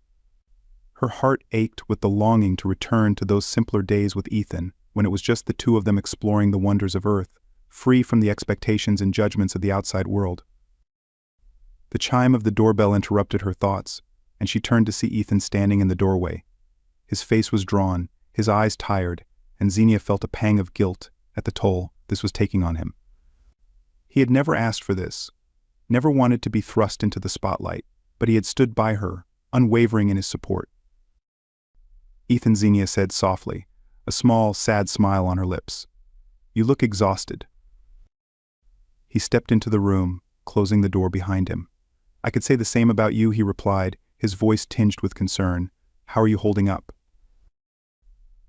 Her heart ached with the longing to return to those simpler days with Ethan, when it was just the two of them exploring the wonders of Earth, free from the expectations and judgments of the outside world. The chime of the doorbell interrupted her thoughts, and she turned to see Ethan standing in the doorway. His face was drawn, his eyes tired, and Xenia felt a pang of guilt at the toll this was taking on him. He had never asked for this, never wanted to be thrust into the spotlight, but he had stood by her, unwavering in his support. Ethan, Xenia said softly, a small, sad smile on her lips. "You look exhausted." He stepped into the room, closing the door behind him. "I could say the same about you," he replied, his voice tinged with concern. "How are you holding up?"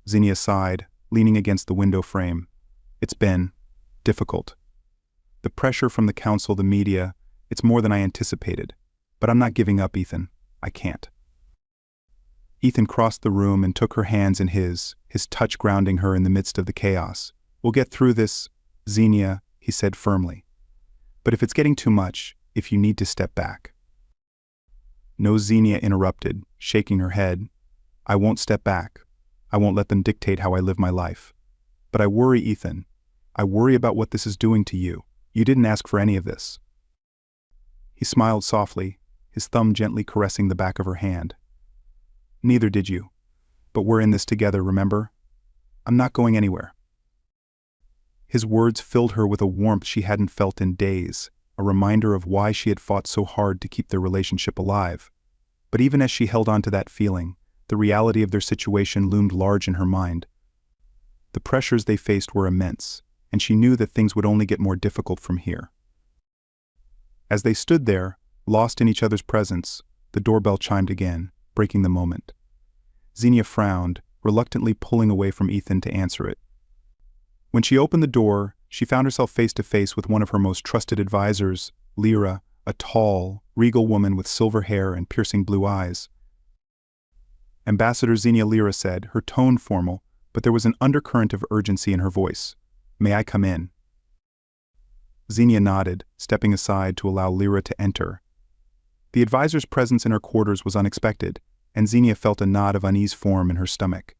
Xenia sighed, leaning against the window frame. "It's been difficult. The pressure from the council, the media, it's more than I anticipated. But I'm not giving up, Ethan. I can't." Ethan crossed the room and took her hands in his touch grounding her in the midst of the chaos. "We'll get through this, Xenia," he said firmly. "But if it's getting too much, if you need to step back." "No," Xenia interrupted, shaking her head. "I won't step back. I won't let them dictate how I live my life. But I worry, Ethan. I worry about what this is doing to you. You didn't ask for any of this." He smiled softly, his thumb gently caressing the back of her hand. "Neither did you. But we're in this together, remember? I'm not going anywhere." His words filled her with a warmth she hadn't felt in days, a reminder of why she had fought so hard to keep their relationship alive. But even as she held on to that feeling, the reality of their situation loomed large in her mind. The pressures they faced were immense, and she knew that things would only get more difficult from here. As they stood there, lost in each other's presence, the doorbell chimed again, breaking the moment. Xenia frowned, reluctantly pulling away from Ethan to answer it. When she opened the door, she found herself face to face with one of her most trusted advisors, Lyra, a tall, regal woman with silver hair and piercing blue eyes. "Ambassador Xenia," Lyra said, her tone formal, but there was an undercurrent of urgency in her voice. "May I come in?" Xenia nodded, stepping aside to allow Lyra to enter. The advisor's presence in her quarters was unexpected, and Xenia felt a knot of unease form in her stomach.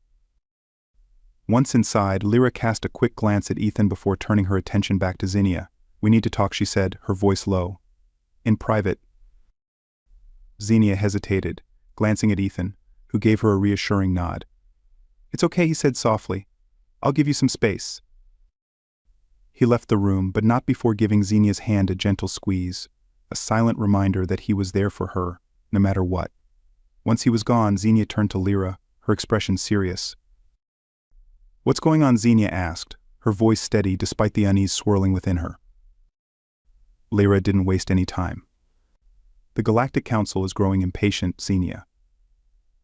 Once inside, Lyra cast a quick glance at Ethan before turning her attention back to Xenia. "We need to talk," she said, her voice low. "In private." Xenia hesitated, glancing at Ethan, who gave her a reassuring nod. "It's okay," he said softly. "I'll give you some space." He left the room, but not before giving Xenia's hand a gentle squeeze, a silent reminder that he was there for her, no matter what. Once he was gone, Xenia turned to Lyra, her expression serious. What's going on? Xenia asked, her voice steady despite the unease swirling within her. Lyra didn't waste any time. The Galactic Council is growing impatient, Xenia.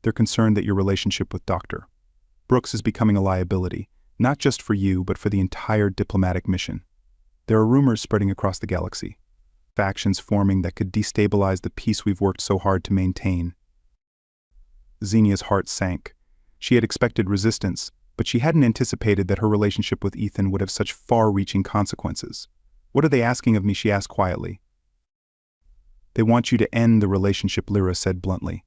They're concerned that your relationship with Dr. Brooks is becoming a liability, not just for you but for the entire diplomatic mission. There are rumors spreading across the galaxy. Factions forming that could destabilize the peace we've worked so hard to maintain. Xenia's heart sank. She had expected resistance, but she hadn't anticipated that her relationship with Ethan would have such far-reaching consequences. What are they asking of me? She asked quietly. They want you to end the relationship, Lyra said bluntly.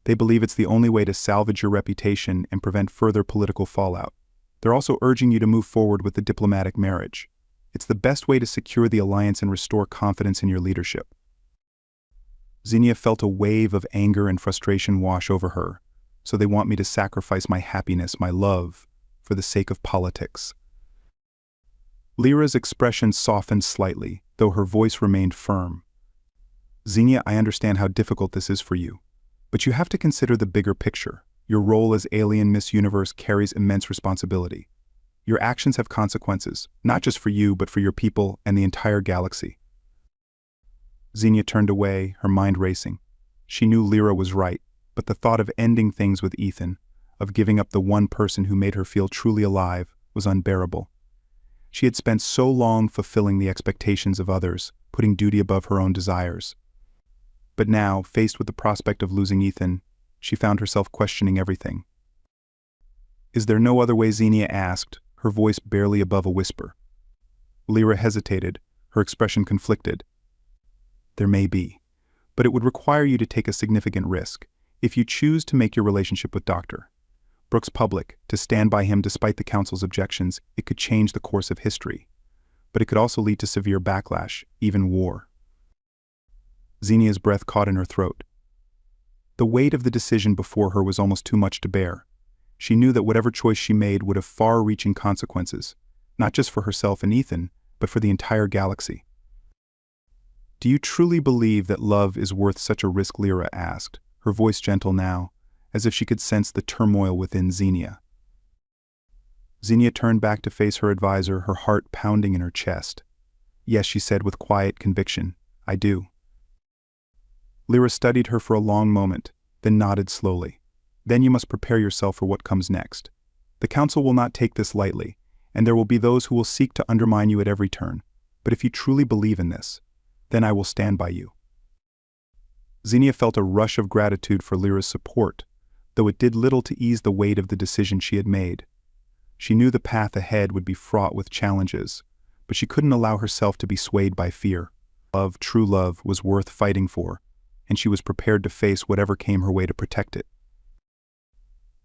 They believe it's the only way to salvage your reputation and prevent further political fallout. They're also urging you to move forward with the diplomatic marriage. It's the best way to secure the alliance and restore confidence in your leadership. Xenia felt a wave of anger and frustration wash over her. So they want me to sacrifice my happiness, my love, for the sake of politics. Lyra's expression softened slightly, though her voice remained firm. Xenia, I understand how difficult this is for you, but you have to consider the bigger picture. Your role as Alien Miss Universe carries immense responsibility. Your actions have consequences, not just for you, but for your people and the entire galaxy. Xenia turned away, her mind racing. She knew Lyra was right, but the thought of ending things with Ethan, of giving up the one person who made her feel truly alive, was unbearable. She had spent so long fulfilling the expectations of others, putting duty above her own desires. But now, faced with the prospect of losing Ethan, she found herself questioning everything. Is there no other way? Xenia asked, her voice barely above a whisper. Lyra hesitated, her expression conflicted. There may be, but it would require you to take a significant risk. If you choose to make your relationship with Dr. Brooks public, to stand by him despite the Council's objections, it could change the course of history. But it could also lead to severe backlash, even war. Xenia's breath caught in her throat. The weight of the decision before her was almost too much to bear. She knew that whatever choice she made would have far-reaching consequences, not just for herself and Ethan, but for the entire galaxy. Do you truly believe that love is worth such a risk? Lyra asked, her voice gentle now, as if she could sense the turmoil within Xenia. Xenia turned back to face her advisor, her heart pounding in her chest. Yes, she said with quiet conviction, I do. Lyra studied her for a long moment, then nodded slowly. Then you must prepare yourself for what comes next. The Council will not take this lightly, and there will be those who will seek to undermine you at every turn. But if you truly believe in this, then I will stand by you. Xenia felt a rush of gratitude for Lyra's support, though it did little to ease the weight of the decision she had made. She knew the path ahead would be fraught with challenges, but she couldn't allow herself to be swayed by fear. Love, true love, was worth fighting for, and she was prepared to face whatever came her way to protect it.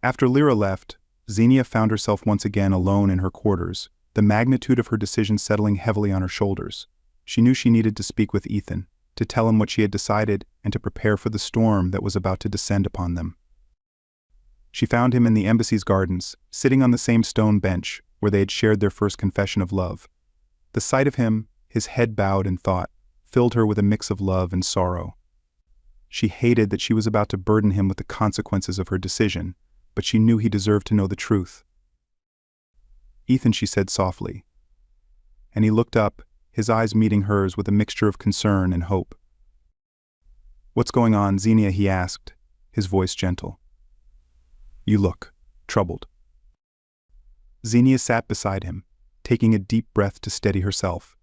After Lyra left, Xenia found herself once again alone in her quarters, the magnitude of her decision settling heavily on her shoulders. She knew she needed to speak with Ethan, to tell him what she had decided and to prepare for the storm that was about to descend upon them. She found him in the embassy's gardens, sitting on the same stone bench where they had shared their first confession of love. The sight of him, his head bowed in thought, filled her with a mix of love and sorrow. She hated that she was about to burden him with the consequences of her decision, but she knew he deserved to know the truth. Ethan, she said softly. And he looked up, his eyes meeting hers with a mixture of concern and hope. What's going on, Xenia? He asked, his voice gentle. You look troubled. Xenia sat beside him, taking a deep breath to steady herself.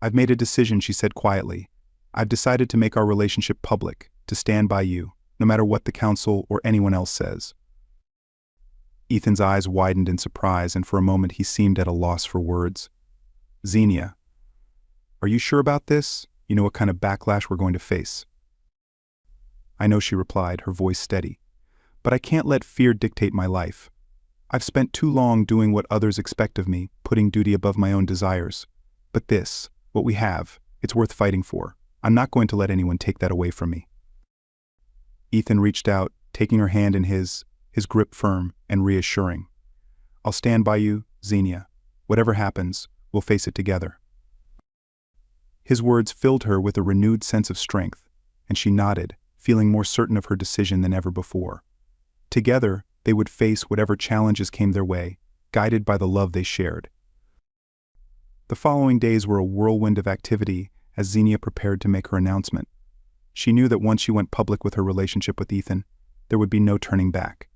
I've made a decision, she said quietly. I've decided to make our relationship public, to stand by you, no matter what the Council or anyone else says. Ethan's eyes widened in surprise, and for a moment he seemed at a loss for words. Xenia, are you sure about this? You know what kind of backlash we're going to face. I know, she replied, her voice steady. But I can't let fear dictate my life. I've spent too long doing what others expect of me, putting duty above my own desires. But this, what we have, it's worth fighting for. I'm not going to let anyone take that away from me. Ethan reached out, taking her hand in his grip firm and reassuring. I'll stand by you, Xenia. Whatever happens, we'll face it together. His words filled her with a renewed sense of strength, and she nodded, feeling more certain of her decision than ever before. Together, they would face whatever challenges came their way, guided by the love they shared. The following days were a whirlwind of activity as Xenia prepared to make her announcement. She knew that once she went public with her relationship with Ethan, there would be no turning back.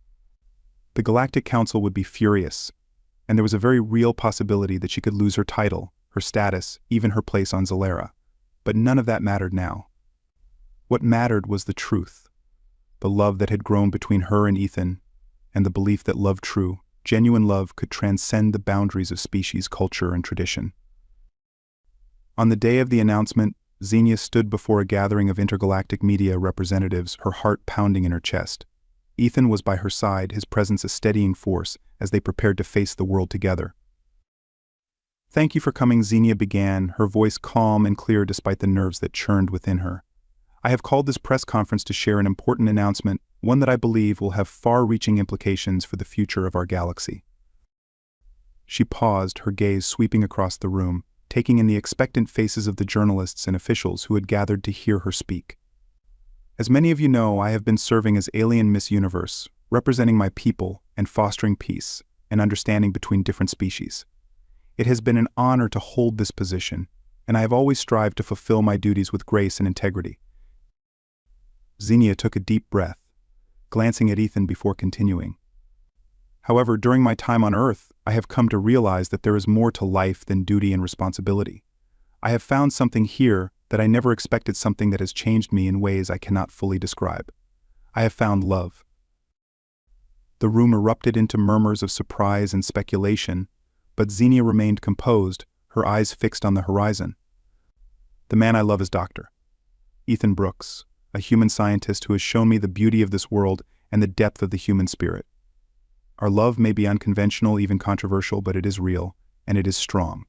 The Galactic Council would be furious, and there was a very real possibility that she could lose her title, her status, even her place on Zalera. But none of that mattered now. What mattered was the truth, the love that had grown between her and Ethan, and the belief that love true, genuine love could transcend the boundaries of species, culture, and tradition. On the day of the announcement, Xenia stood before a gathering of intergalactic media representatives, her heart pounding in her chest. Ethan was by her side, his presence a steadying force as they prepared to face the world together. "Thank you for coming," Xenia began, her voice calm and clear despite the nerves that churned within her. "I have called this press conference to share an important announcement, one that I believe will have far-reaching implications for the future of our galaxy." She paused, her gaze sweeping across the room, taking in the expectant faces of the journalists and officials who had gathered to hear her speak. "As many of you know, I have been serving as Alien Miss Universe, representing my people and fostering peace and understanding between different species. It has been an honor to hold this position, and I have always strived to fulfill my duties with grace and integrity." Xenia took a deep breath, glancing at Ethan before continuing. "However, during my time on Earth, I have come to realize that there is more to life than duty and responsibility. I have found something here that I never expected, something that has changed me in ways I cannot fully describe. I have found love." The room erupted into murmurs of surprise and speculation, but Xenia remained composed, her eyes fixed on the horizon. "The man I love is Dr. Ethan Brooks, a human scientist who has shown me the beauty of this world and the depth of the human spirit. Our love may be unconventional, even controversial, but it is real, and it is strong."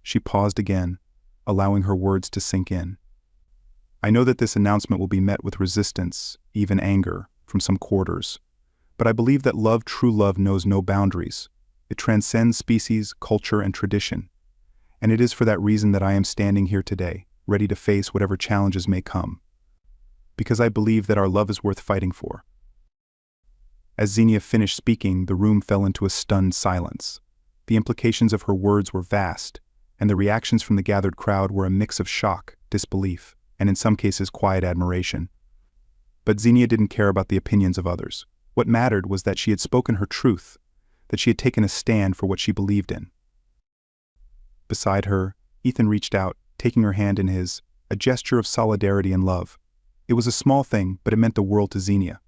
She paused again, allowing her words to sink in. "I know that this announcement will be met with resistance, even anger, from some quarters, but I believe that love, true love, knows no boundaries. It transcends species, culture, and tradition. And it is for that reason that I am standing here today, ready to face whatever challenges may come. Because I believe that our love is worth fighting for." As Xenia finished speaking, the room fell into a stunned silence. The implications of her words were vast, and the reactions from the gathered crowd were a mix of shock, disbelief, and in some cases quiet admiration. But Xenia didn't care about the opinions of others. What mattered was that she had spoken her truth, that she had taken a stand for what she believed in. Beside her, Ethan reached out, taking her hand in his, a gesture of solidarity and love. It was a small thing, but it meant the world to Xenia.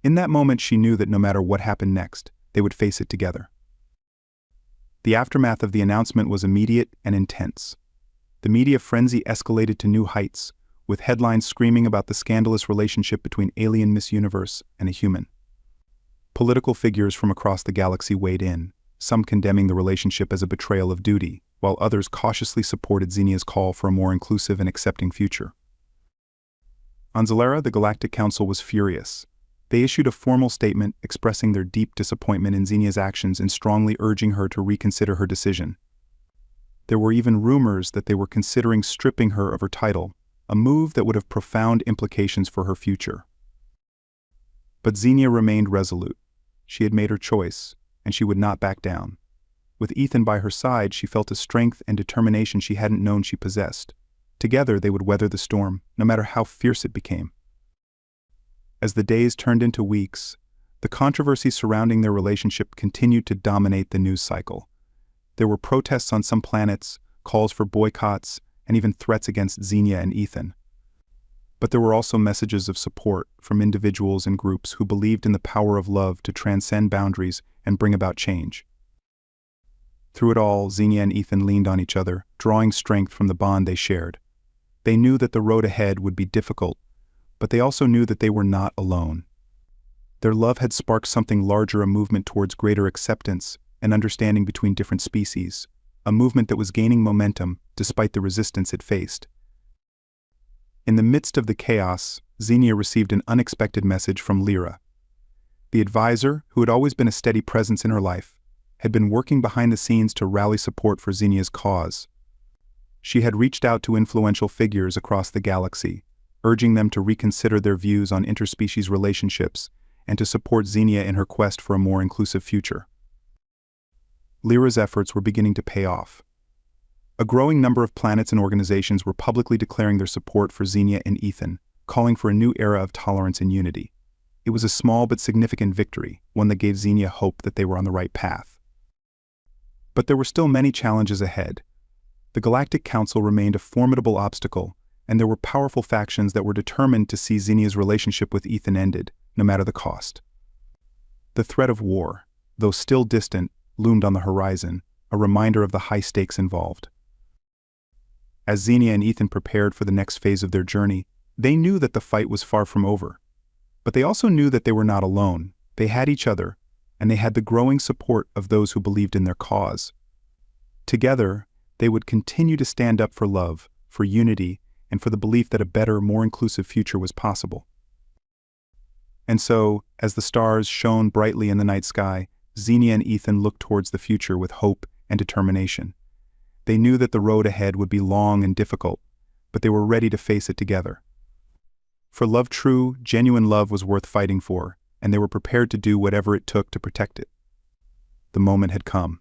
In that moment, she knew that no matter what happened next, they would face it together. The aftermath of the announcement was immediate and intense. The media frenzy escalated to new heights, with headlines screaming about the scandalous relationship between Alien Miss Universe and a human. Political figures from across the galaxy weighed in, some condemning the relationship as a betrayal of duty, while others cautiously supported Xenia's call for a more inclusive and accepting future. On Zalera, the Galactic Council was furious. They issued a formal statement expressing their deep disappointment in Xenia's actions and strongly urging her to reconsider her decision. There were even rumors that they were considering stripping her of her title, a move that would have profound implications for her future. But Xenia remained resolute. She had made her choice, and she would not back down. With Ethan by her side, she felt a strength and determination she hadn't known she possessed. Together, they would weather the storm, no matter how fierce it became. As the days turned into weeks, the controversy surrounding their relationship continued to dominate the news cycle. There were protests on some planets, calls for boycotts, and even threats against Xenia and Ethan. But there were also messages of support from individuals and groups who believed in the power of love to transcend boundaries and bring about change. Through it all, Xenia and Ethan leaned on each other, drawing strength from the bond they shared. They knew that the road ahead would be difficult, but they also knew that they were not alone. Their love had sparked something larger, a movement towards greater acceptance and understanding between different species, a movement that was gaining momentum despite the resistance it faced. In the midst of the chaos, Xenia received an unexpected message from Lyra. The advisor, who had always been a steady presence in her life, had been working behind the scenes to rally support for Xenia's cause. She had reached out to influential figures across the galaxy, urging them to reconsider their views on interspecies relationships and to support Xenia in her quest for a more inclusive future. Lyra's efforts were beginning to pay off. A growing number of planets and organizations were publicly declaring their support for Xenia and Ethan, calling for a new era of tolerance and unity. It was a small but significant victory, one that gave Xenia hope that they were on the right path. But there were still many challenges ahead. The Galactic Council remained a formidable obstacle, and there were powerful factions that were determined to see Xenia's relationship with Ethan ended, no matter the cost. The threat of war, though still distant, loomed on the horizon, a reminder of the high stakes involved. As Xenia and Ethan prepared for the next phase of their journey, they knew that the fight was far from over. But they also knew that they were not alone. They had each other, and they had the growing support of those who believed in their cause. Together, they would continue to stand up for love, for unity, and for the belief that a better, more inclusive future was possible. And so, as the stars shone brightly in the night sky, Xenia and Ethan looked towards the future with hope and determination. They knew that the road ahead would be long and difficult, but they were ready to face it together. For love, true, genuine love was worth fighting for, and they were prepared to do whatever it took to protect it. The moment had come.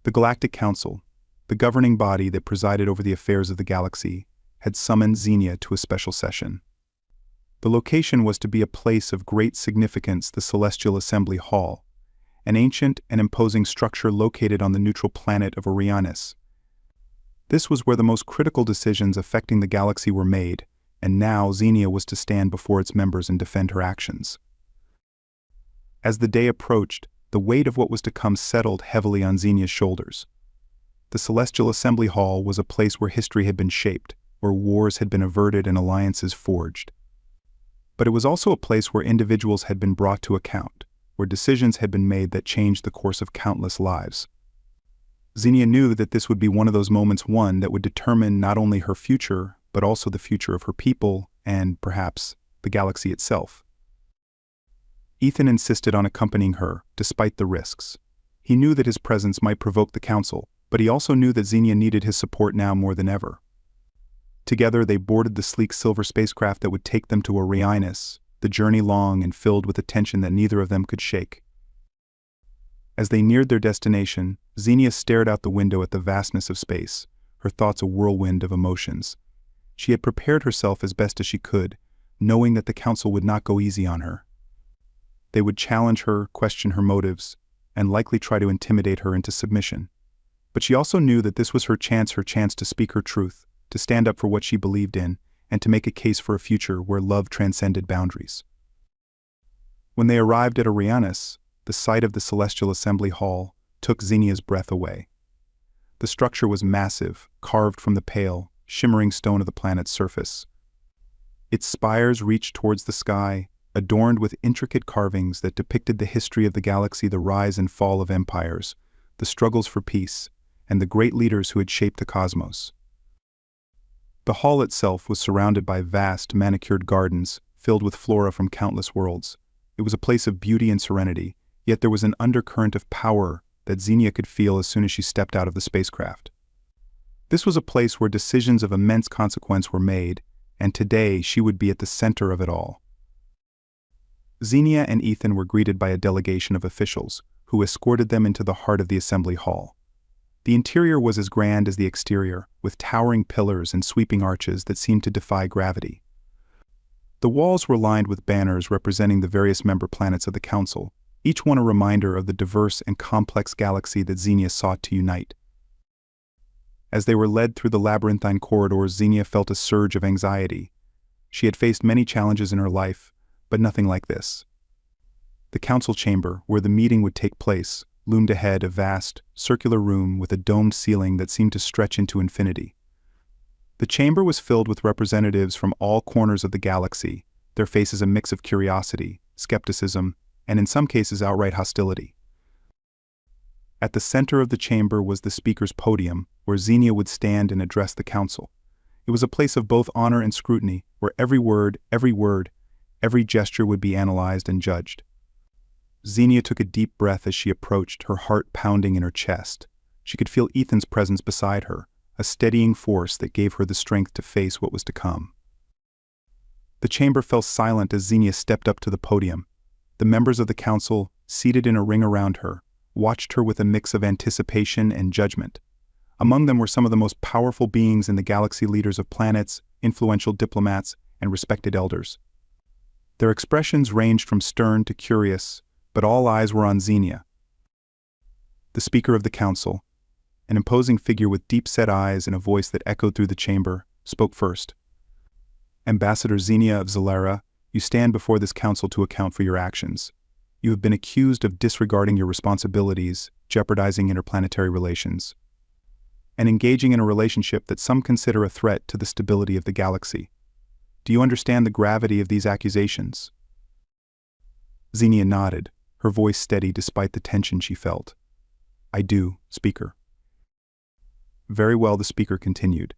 The Galactic Council, the governing body that presided over the affairs of the galaxy, had summoned Xenia to a special session. The location was to be a place of great significance, the Celestial Assembly Hall, an ancient and imposing structure located on the neutral planet of Orianis. This was where the most critical decisions affecting the galaxy were made, and now Xenia was to stand before its members and defend her actions. As the day approached, the weight of what was to come settled heavily on Xenia's shoulders. The Celestial Assembly Hall was a place where history had been shaped, where wars had been averted and alliances forged. But it was also a place where individuals had been brought to account, where decisions had been made that changed the course of countless lives. Xenia knew that this would be one of those moments, one that would determine not only her future, but also the future of her people and, perhaps, the galaxy itself. Ethan insisted on accompanying her, despite the risks. He knew that his presence might provoke the council, but he also knew that Xenia needed his support now more than ever. Together they boarded the sleek silver spacecraft that would take them to Orianis, the journey long and filled with a tension that neither of them could shake. As they neared their destination, Xenia stared out the window at the vastness of space, her thoughts a whirlwind of emotions. She had prepared herself as best as she could, knowing that the council would not go easy on her. They would challenge her, question her motives, and likely try to intimidate her into submission. But she also knew that this was her chance to speak her truth, to stand up for what she believed in, and to make a case for a future where love transcended boundaries. When they arrived at Orianis, the sight of the Celestial Assembly Hall took Xenia's breath away. The structure was massive, carved from the pale, shimmering stone of the planet's surface. Its spires reached towards the sky, adorned with intricate carvings that depicted the history of the galaxy, the rise and fall of empires, the struggles for peace, and the great leaders who had shaped the cosmos. The hall itself was surrounded by vast, manicured gardens filled with flora from countless worlds. It was a place of beauty and serenity, yet there was an undercurrent of power that Xenia could feel as soon as she stepped out of the spacecraft. This was a place where decisions of immense consequence were made, and today she would be at the center of it all. Xenia and Ethan were greeted by a delegation of officials, who escorted them into the heart of the assembly hall. The interior was as grand as the exterior, with towering pillars and sweeping arches that seemed to defy gravity. The walls were lined with banners representing the various member planets of the Council, each one a reminder of the diverse and complex galaxy that Xenia sought to unite. As they were led through the labyrinthine corridors, Xenia felt a surge of anxiety. She had faced many challenges in her life, but nothing like this. The council chamber, where the meeting would take place, loomed ahead, a vast, circular room with a domed ceiling that seemed to stretch into infinity. The chamber was filled with representatives from all corners of the galaxy, their faces a mix of curiosity, skepticism, and in some cases outright hostility. At the center of the chamber was the speaker's podium, where Xenia would stand and address the council. It was a place of both honor and scrutiny, where every word, every gesture would be analyzed and judged. Xenia took a deep breath as she approached, her heart pounding in her chest. She could feel Ethan's presence beside her, a steadying force that gave her the strength to face what was to come. The chamber fell silent as Xenia stepped up to the podium. The members of the council, seated in a ring around her, watched her with a mix of anticipation and judgment. Among them were some of the most powerful beings in the galaxy, leaders of planets, influential diplomats, and respected elders. Their expressions ranged from stern to curious, but all eyes were on Xenia. The Speaker of the Council, an imposing figure with deep-set eyes and a voice that echoed through the chamber, spoke first. Ambassador Xenia of Zalera, you stand before this council to account for your actions. You have been accused of disregarding your responsibilities, jeopardizing interplanetary relations, and engaging in a relationship that some consider a threat to the stability of the galaxy. Do you understand the gravity of these accusations? Xenia nodded, her voice steady despite the tension she felt. I do, Speaker. Very well, the Speaker continued.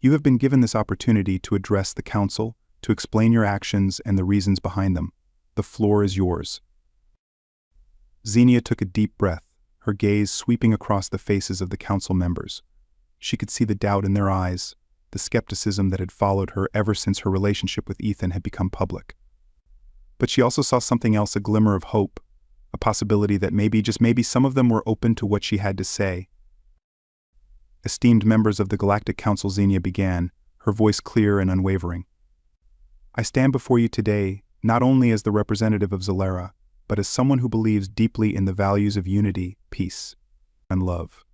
You have been given this opportunity to address the Council, to explain your actions and the reasons behind them. The floor is yours. Xenia took a deep breath, her gaze sweeping across the faces of the Council members. She could see the doubt in their eyes, the skepticism that had followed her ever since her relationship with Ethan had become public. But she also saw something else, a glimmer of hope, a possibility that maybe, just maybe, some of them were open to what she had to say. Esteemed members of the Galactic Council, Xenia began, her voice clear and unwavering. I stand before you today not only as the representative of Zalera, but as someone who believes deeply in the values of unity, peace, and love.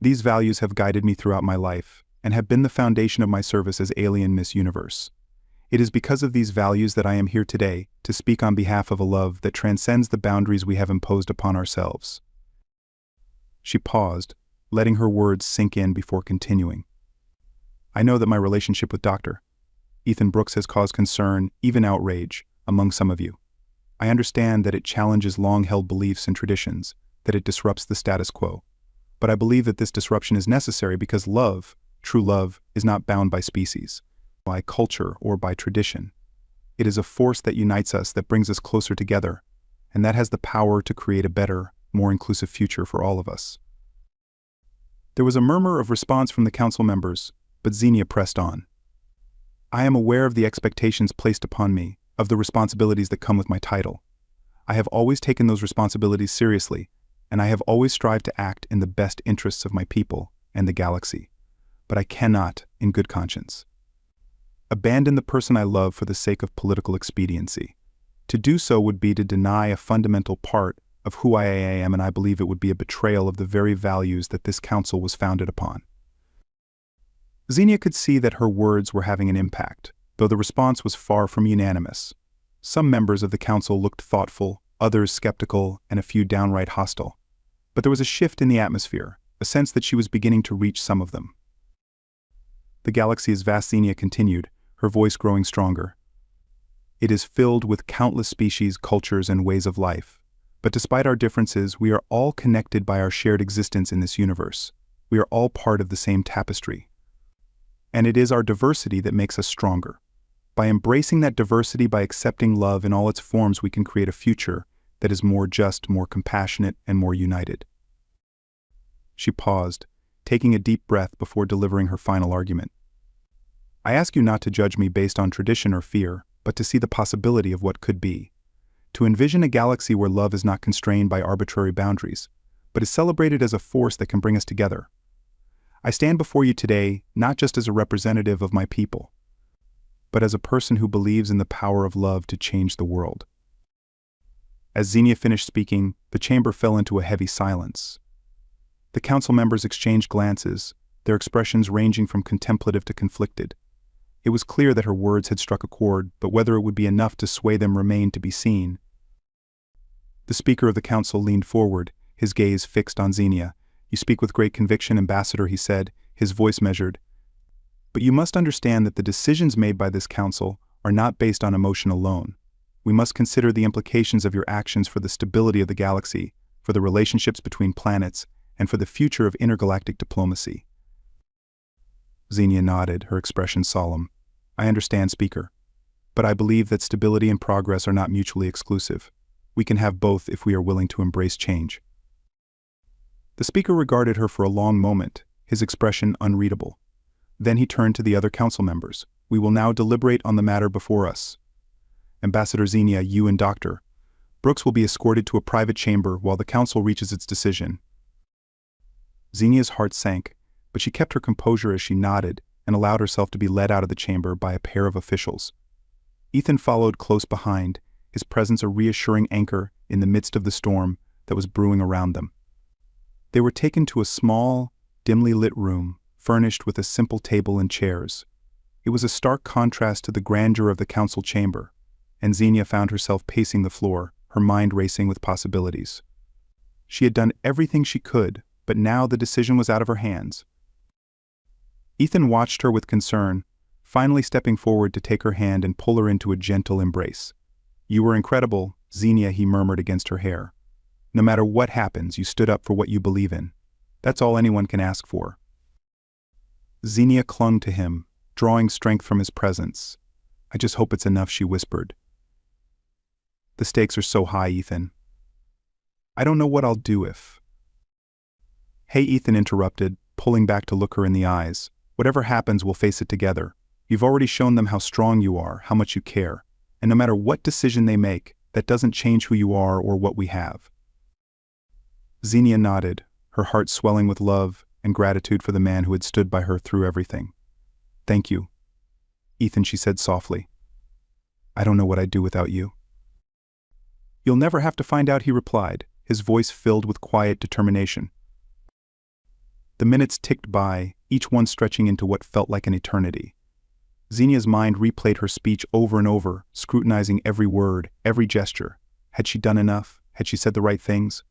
These values have guided me throughout my life and have been the foundation of my service as Alien Miss Universe. It is because of these values that I am here today to speak on behalf of a love that transcends the boundaries we have imposed upon ourselves. She paused, letting her words sink in before continuing. I know that my relationship with Dr. Ethan Brooks has caused concern, even outrage, among some of you. I understand that it challenges long-held beliefs and traditions, that it disrupts the status quo. But I believe that this disruption is necessary because love, true love, is not bound by species, by culture, or by tradition. It is a force that unites us, that brings us closer together, and that has the power to create a better, more inclusive future for all of us. There was a murmur of response from the council members, but Xenia pressed on. I am aware of the expectations placed upon me, of the responsibilities that come with my title. I have always taken those responsibilities seriously, and I have always strived to act in the best interests of my people and the galaxy. But I cannot, in good conscience, abandon the person I love for the sake of political expediency. To do so would be to deny a fundamental part of who I am, and I believe it would be a betrayal of the very values that this council was founded upon. Xenia could see that her words were having an impact, though the response was far from unanimous. Some members of the council looked thoughtful, others skeptical, and a few downright hostile. But there was a shift in the atmosphere, a sense that she was beginning to reach some of them. The galaxy is vast, Xenia continued, her voice growing stronger. It is filled with countless species, cultures, and ways of life. But despite our differences, we are all connected by our shared existence in this universe. We are all part of the same tapestry. And it is our diversity that makes us stronger. By embracing that diversity, by accepting love in all its forms, we can create a future that is more just, more compassionate, and more united. She paused, taking a deep breath before delivering her final argument. I ask you not to judge me based on tradition or fear, but to see the possibility of what could be. To envision a galaxy where love is not constrained by arbitrary boundaries, but is celebrated as a force that can bring us together. I stand before you today not just as a representative of my people, but as a person who believes in the power of love to change the world. As Xenia finished speaking, the chamber fell into a heavy silence. The council members exchanged glances, their expressions ranging from contemplative to conflicted. It was clear that her words had struck a chord, but whether it would be enough to sway them remained to be seen. The Speaker of the Council leaned forward, his gaze fixed on Xenia. You speak with great conviction, Ambassador, he said, his voice measured. But you must understand that the decisions made by this council are not based on emotion alone. We must consider the implications of your actions for the stability of the galaxy, for the relationships between planets, and for the future of intergalactic diplomacy. Xenia nodded, her expression solemn. I understand, Speaker. But I believe that stability and progress are not mutually exclusive. We can have both if we are willing to embrace change. The Speaker regarded her for a long moment, his expression unreadable. Then he turned to the other council members. We will now deliberate on the matter before us. Ambassador Xenia, you and Dr. Brooks will be escorted to a private chamber while the council reaches its decision. Xenia's heart sank, but she kept her composure as she nodded and allowed herself to be led out of the chamber by a pair of officials. Ethan followed close behind, his presence a reassuring anchor in the midst of the storm that was brewing around them. They were taken to a small, dimly lit room, furnished with a simple table and chairs. It was a stark contrast to the grandeur of the council chamber, and Xenia found herself pacing the floor, her mind racing with possibilities. She had done everything she could, but now the decision was out of her hands. Ethan watched her with concern, finally stepping forward to take her hand and pull her into a gentle embrace. "You were incredible, Xenia," he murmured against her hair. "No matter what happens, you stood up for what you believe in. That's all anyone can ask for." Xenia clung to him, drawing strength from his presence. "I just hope it's enough," she whispered. "The stakes are so high, Ethan. I don't know what I'll do if—" "Hey," Ethan interrupted, pulling back to look her in the eyes. "Whatever happens, we'll face it together. You've already shown them how strong you are, how much you care. And no matter what decision they make, that doesn't change who you are or what we have." Xenia nodded, her heart swelling with love and gratitude for the man who had stood by her through everything. "Thank you, Ethan," she said softly. "I don't know what I'd do without you." "You'll never have to find out," he replied, his voice filled with quiet determination. The minutes ticked by, each one stretching into what felt like an eternity. Xenia's mind replayed her speech over and over, scrutinizing every word, every gesture. Had she done enough? Had she said the right things?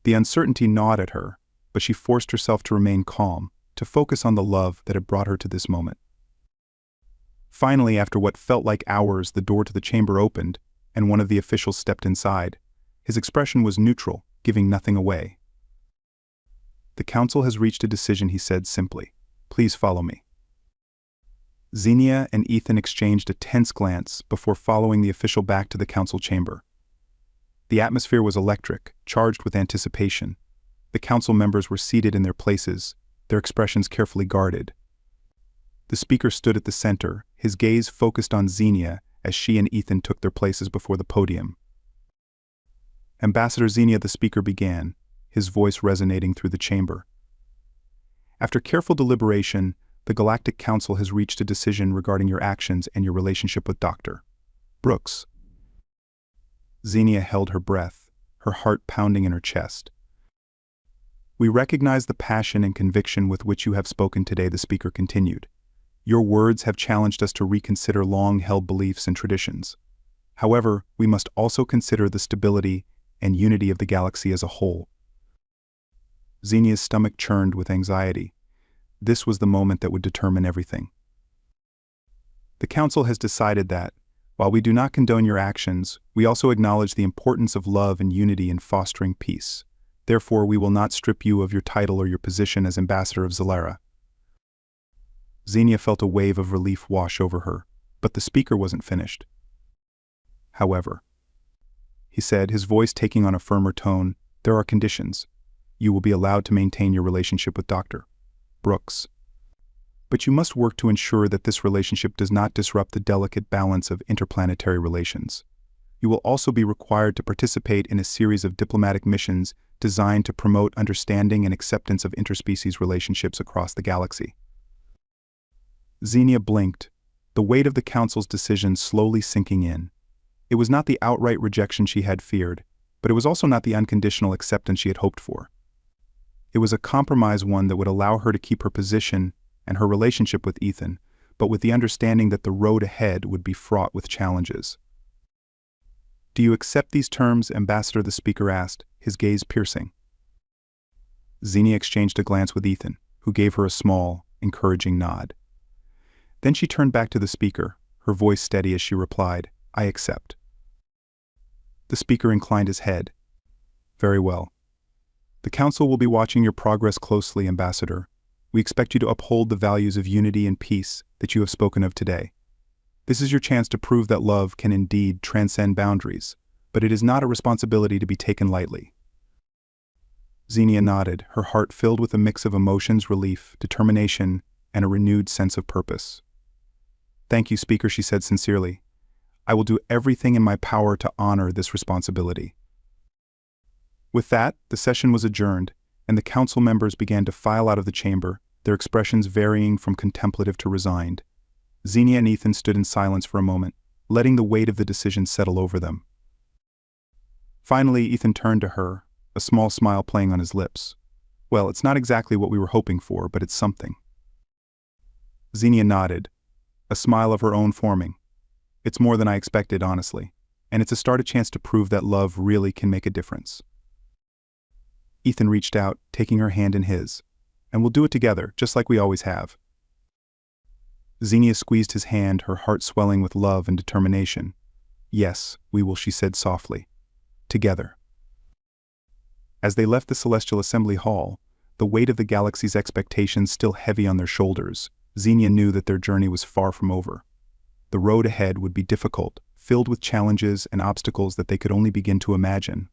The uncertainty gnawed at her, but she forced herself to remain calm, to focus on the love that had brought her to this moment. Finally, after what felt like hours, the door to the chamber opened, and one of the officials stepped inside. His expression was neutral, giving nothing away. "The council has reached a decision," he said simply. "Please follow me." Xenia and Ethan exchanged a tense glance before following the official back to the council chamber. The atmosphere was electric, charged with anticipation. The council members were seated in their places, their expressions carefully guarded. The speaker stood at the center, his gaze focused on Xenia as she and Ethan took their places before the podium. "Ambassador Xenia," the speaker began, his voice resonating through the chamber. "After careful deliberation, the Galactic Council has reached a decision regarding your actions and your relationship with Dr. Brooks." Xenia held her breath, her heart pounding in her chest. "We recognize the passion and conviction with which you have spoken today," the speaker continued. "Your words have challenged us to reconsider long-held beliefs and traditions. However, we must also consider the stability and unity of the galaxy as a whole." Xenia's stomach churned with anxiety. This was the moment that would determine everything. "The Council has decided that, while we do not condone your actions, we also acknowledge the importance of love and unity in fostering peace. Therefore, we will not strip you of your title or your position as Ambassador of Zalera." Xenia felt a wave of relief wash over her, but the speaker wasn't finished. "However," he said, his voice taking on a firmer tone, "there are conditions. You will be allowed to maintain your relationship with Dr. Brooks. But you must work to ensure that this relationship does not disrupt the delicate balance of interplanetary relations. You will also be required to participate in a series of diplomatic missions designed to promote understanding and acceptance of interspecies relationships across the galaxy." Xenia blinked, the weight of the Council's decision slowly sinking in. It was not the outright rejection she had feared, but it was also not the unconditional acceptance she had hoped for. It was a compromise, one that would allow her to keep her position and her relationship with Ethan, but with the understanding that the road ahead would be fraught with challenges. "Do you accept these terms, Ambassador?" the speaker asked, his gaze piercing. Xenia exchanged a glance with Ethan, who gave her a small, encouraging nod. Then she turned back to the speaker, her voice steady as she replied, "I accept." The speaker inclined his head. "Very well. The Council will be watching your progress closely, Ambassador. We expect you to uphold the values of unity and peace that you have spoken of today. This is your chance to prove that love can indeed transcend boundaries, but it is not a responsibility to be taken lightly." Xenia nodded, her heart filled with a mix of emotions, relief, determination, and a renewed sense of purpose. "Thank you, Speaker," she said sincerely. I will do everything in my power to honor this responsibility." With that, the session was adjourned, and the council members began to file out of the chamber, their expressions varying from contemplative to resigned. Xenia and Ethan stood in silence for a moment, letting the weight of the decision settle over them. Finally, Ethan turned to her, a small smile playing on his lips. "Well, it's not exactly what we were hoping for, but it's something." Xenia nodded, a smile of her own forming. "It's more than I expected, honestly, and it's a chance to prove that love really can make a difference." Ethan reached out, taking her hand in his. "And we'll do it together, just like we always have." Xenia squeezed his hand, her heart swelling with love and determination. "Yes, we will," she said softly. "Together." As they left the Celestial Assembly Hall, the weight of the galaxy's expectations still heavy on their shoulders, Xenia knew that their journey was far from over. The road ahead would be difficult, filled with challenges and obstacles that they could only begin to imagine.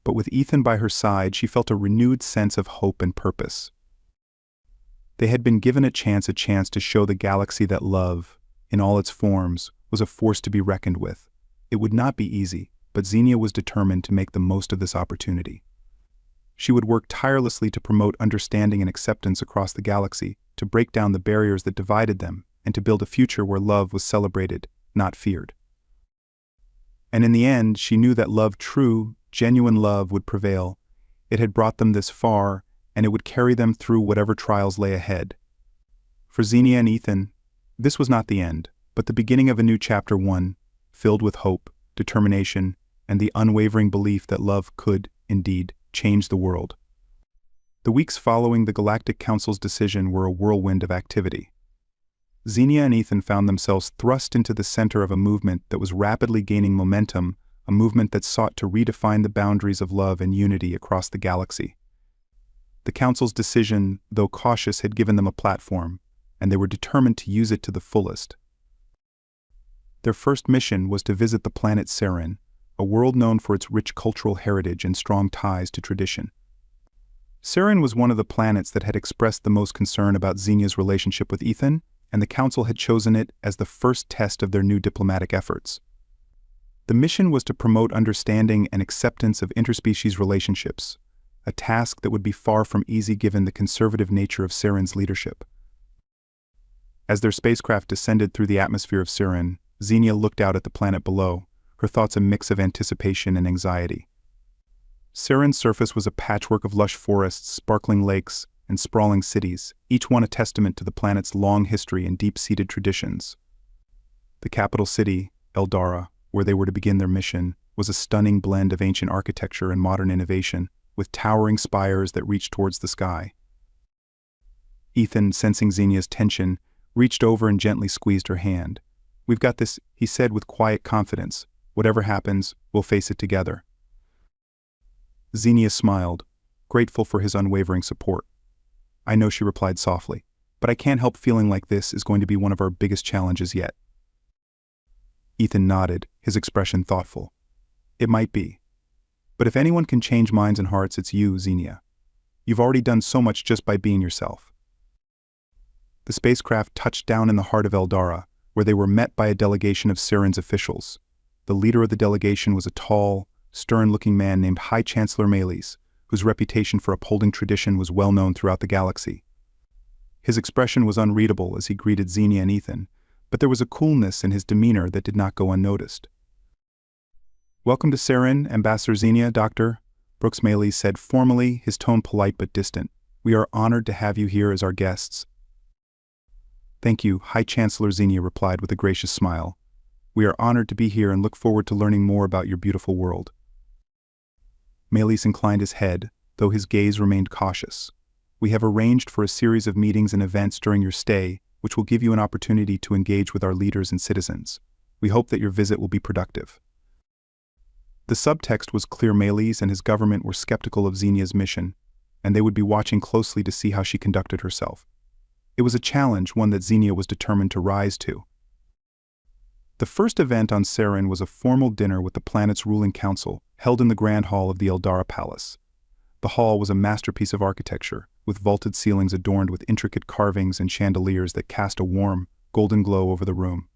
But with Ethan by her side, she felt a renewed sense of hope and purpose. They had been given a chance to show the galaxy that love, in all its forms, was a force to be reckoned with. It would not be easy, but Xenia was determined to make the most of this opportunity. She would work tirelessly to promote understanding and acceptance across the galaxy, to break down the barriers that divided them, and to build a future where love was celebrated, not feared. And in the end, she knew that love, true, genuine love, would prevail. It had brought them this far, and it would carry them through whatever trials lay ahead. For Xenia and Ethan, this was not the end, but the beginning of a new chapter, one filled with hope, determination, and the unwavering belief that love could, indeed, change the world. The weeks following the Galactic Council's decision were a whirlwind of activity. Xenia and Ethan found themselves thrust into the center of a movement that was rapidly gaining momentum, a movement that sought to redefine the boundaries of love and unity across the galaxy. The Council's decision, though cautious, had given them a platform, and they were determined to use it to the fullest. Their first mission was to visit the planet Saren, a world known for its rich cultural heritage and strong ties to tradition. Saren was one of the planets that had expressed the most concern about Xenia's relationship with Ethan, and the Council had chosen it as the first test of their new diplomatic efforts. The mission was to promote understanding and acceptance of interspecies relationships, a task that would be far from easy given the conservative nature of Saren's leadership. As their spacecraft descended through the atmosphere of Saren, Xenia looked out at the planet below, her thoughts a mix of anticipation and anxiety. Saren's surface was a patchwork of lush forests, sparkling lakes, and sprawling cities, each one a testament to the planet's long history and deep-seated traditions. The capital city, Eldara, where they were to begin their mission, was a stunning blend of ancient architecture and modern innovation, with towering spires that reached towards the sky. Ethan, sensing Xenia's tension, reached over and gently squeezed her hand. "We've got this," he said with quiet confidence. "Whatever happens, we'll face it together." Xenia smiled, grateful for his unwavering support. "I know," she replied softly, "but I can't help feeling like this is going to be one of our biggest challenges yet." Ethan nodded, his expression thoughtful. "It might be. But if anyone can change minds and hearts, it's you, Xenia. You've already done so much just by being yourself." The spacecraft touched down in the heart of Eldara, where they were met by a delegation of Saren's officials. The leader of the delegation was a tall, stern-looking man named High Chancellor Meles, whose reputation for upholding tradition was well known throughout the galaxy. His expression was unreadable as he greeted Xenia and Ethan, but there was a coolness in his demeanor that did not go unnoticed. "Welcome to Saren, Ambassador Xenia, Dr. Brooks," Meles said formally, his tone polite but distant. "We are honored to have you here as our guests." "Thank you," High Chancellor Xenia replied with a gracious smile. "We are honored to be here and look forward to learning more about your beautiful world." Meles inclined his head, though his gaze remained cautious. "We have arranged for a series of meetings and events during your stay, which will give you an opportunity to engage with our leaders and citizens. We hope that your visit will be productive." The subtext was clear. Meles and his government were skeptical of Xenia's mission, and they would be watching closely to see how she conducted herself. It was a challenge, one that Xenia was determined to rise to. The first event on Saren was a formal dinner with the planet's ruling council, held in the Grand Hall of the Eldara Palace. The hall was a masterpiece of architecture, with vaulted ceilings adorned with intricate carvings and chandeliers that cast a warm, golden glow over the room.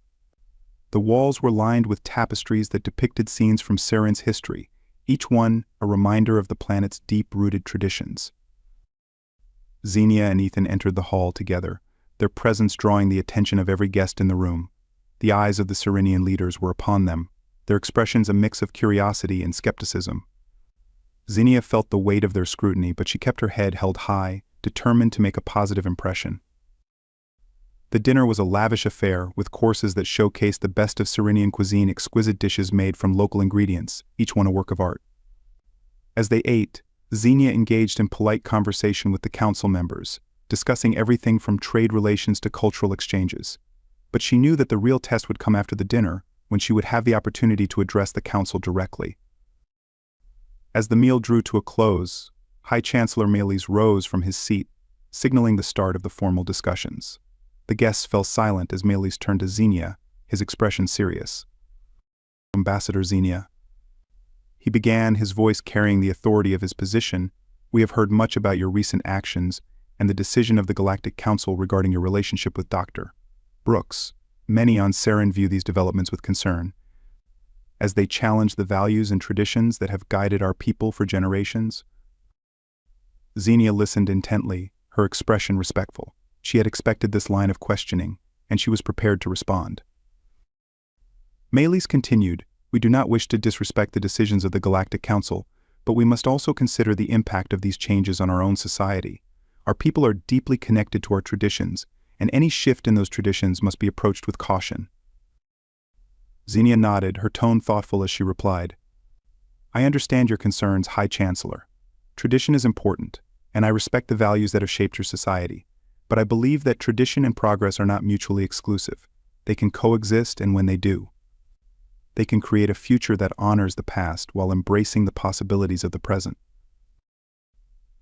The walls were lined with tapestries that depicted scenes from Saren's history, each one a reminder of the planet's deep-rooted traditions. Xenia and Ethan entered the hall together, their presence drawing the attention of every guest in the room. The eyes of the Serenian leaders were upon them, their expressions a mix of curiosity and skepticism. Xenia felt the weight of their scrutiny, but she kept her head held high, determined to make a positive impression. The dinner was a lavish affair, with courses that showcased the best of Serenian cuisine, exquisite dishes made from local ingredients, each one a work of art. As they ate, Xenia engaged in polite conversation with the council members, discussing everything from trade relations to cultural exchanges. But she knew that the real test would come after the dinner, when she would have the opportunity to address the council directly. As the meal drew to a close, High Chancellor Meles rose from his seat, signaling the start of the formal discussions. The guests fell silent as Meles turned to Xenia, his expression serious. "Ambassador Xenia," he began, his voice carrying the authority of his position, "we have heard much about your recent actions and the decision of the Galactic Council regarding your relationship with Dr. Brooks. Many on Saren view these developments with concern, as they challenge the values and traditions that have guided our people for generations." Xenia listened intently, her expression respectful. She had expected this line of questioning, and she was prepared to respond. Meles continued, "We do not wish to disrespect the decisions of the Galactic Council, but we must also consider the impact of these changes on our own society. Our people are deeply connected to our traditions, and any shift in those traditions must be approached with caution." Xenia nodded, her tone thoughtful as she replied, "I understand your concerns, High Chancellor. Tradition is important, and I respect the values that have shaped your society. But I believe that tradition and progress are not mutually exclusive. They can coexist, and when they do, they can create a future that honors the past while embracing the possibilities of the present."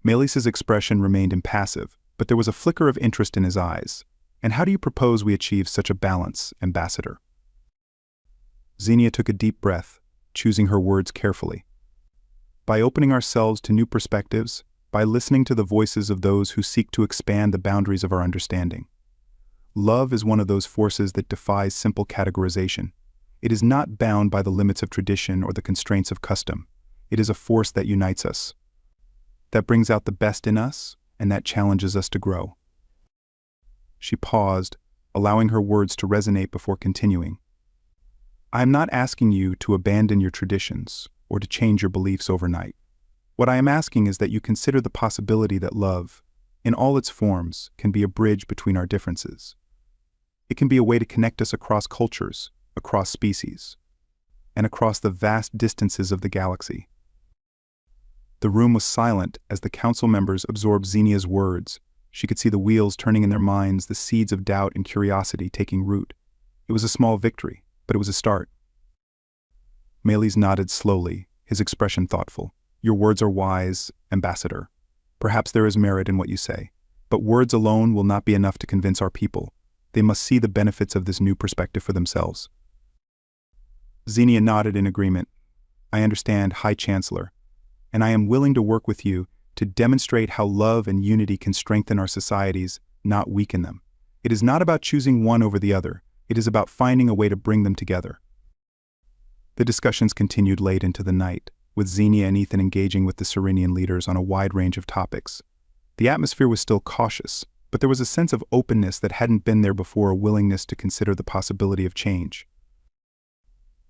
Meles' expression remained impassive, but there was a flicker of interest in his eyes. "And how do you propose we achieve such a balance, Ambassador?" Xenia took a deep breath, choosing her words carefully. "By opening ourselves to new perspectives, by listening to the voices of those who seek to expand the boundaries of our understanding. Love is one of those forces that defies simple categorization. It is not bound by the limits of tradition or the constraints of custom. It is a force that unites us, that brings out the best in us, and that challenges us to grow." She paused, allowing her words to resonate before continuing. "I am not asking you to abandon your traditions or to change your beliefs overnight. What I am asking is that you consider the possibility that love, in all its forms, can be a bridge between our differences. It can be a way to connect us across cultures, across species, and across the vast distances of the galaxy." The room was silent as the council members absorbed Xenia's words. She could see the wheels turning in their minds, the seeds of doubt and curiosity taking root. It was a small victory, but it was a start. Meles nodded slowly, his expression thoughtful. "Your words are wise, Ambassador. Perhaps there is merit in what you say, but words alone will not be enough to convince our people. They must see the benefits of this new perspective for themselves." Xenia nodded in agreement. "I understand, High Chancellor, and I am willing to work with you to demonstrate how love and unity can strengthen our societies, not weaken them. It is not about choosing one over the other. It is about finding a way to bring them together." The discussions continued late into the night, with Xenia and Ethan engaging with the Serenian leaders on a wide range of topics. The atmosphere was still cautious, but there was a sense of openness that hadn't been there before, a willingness to consider the possibility of change.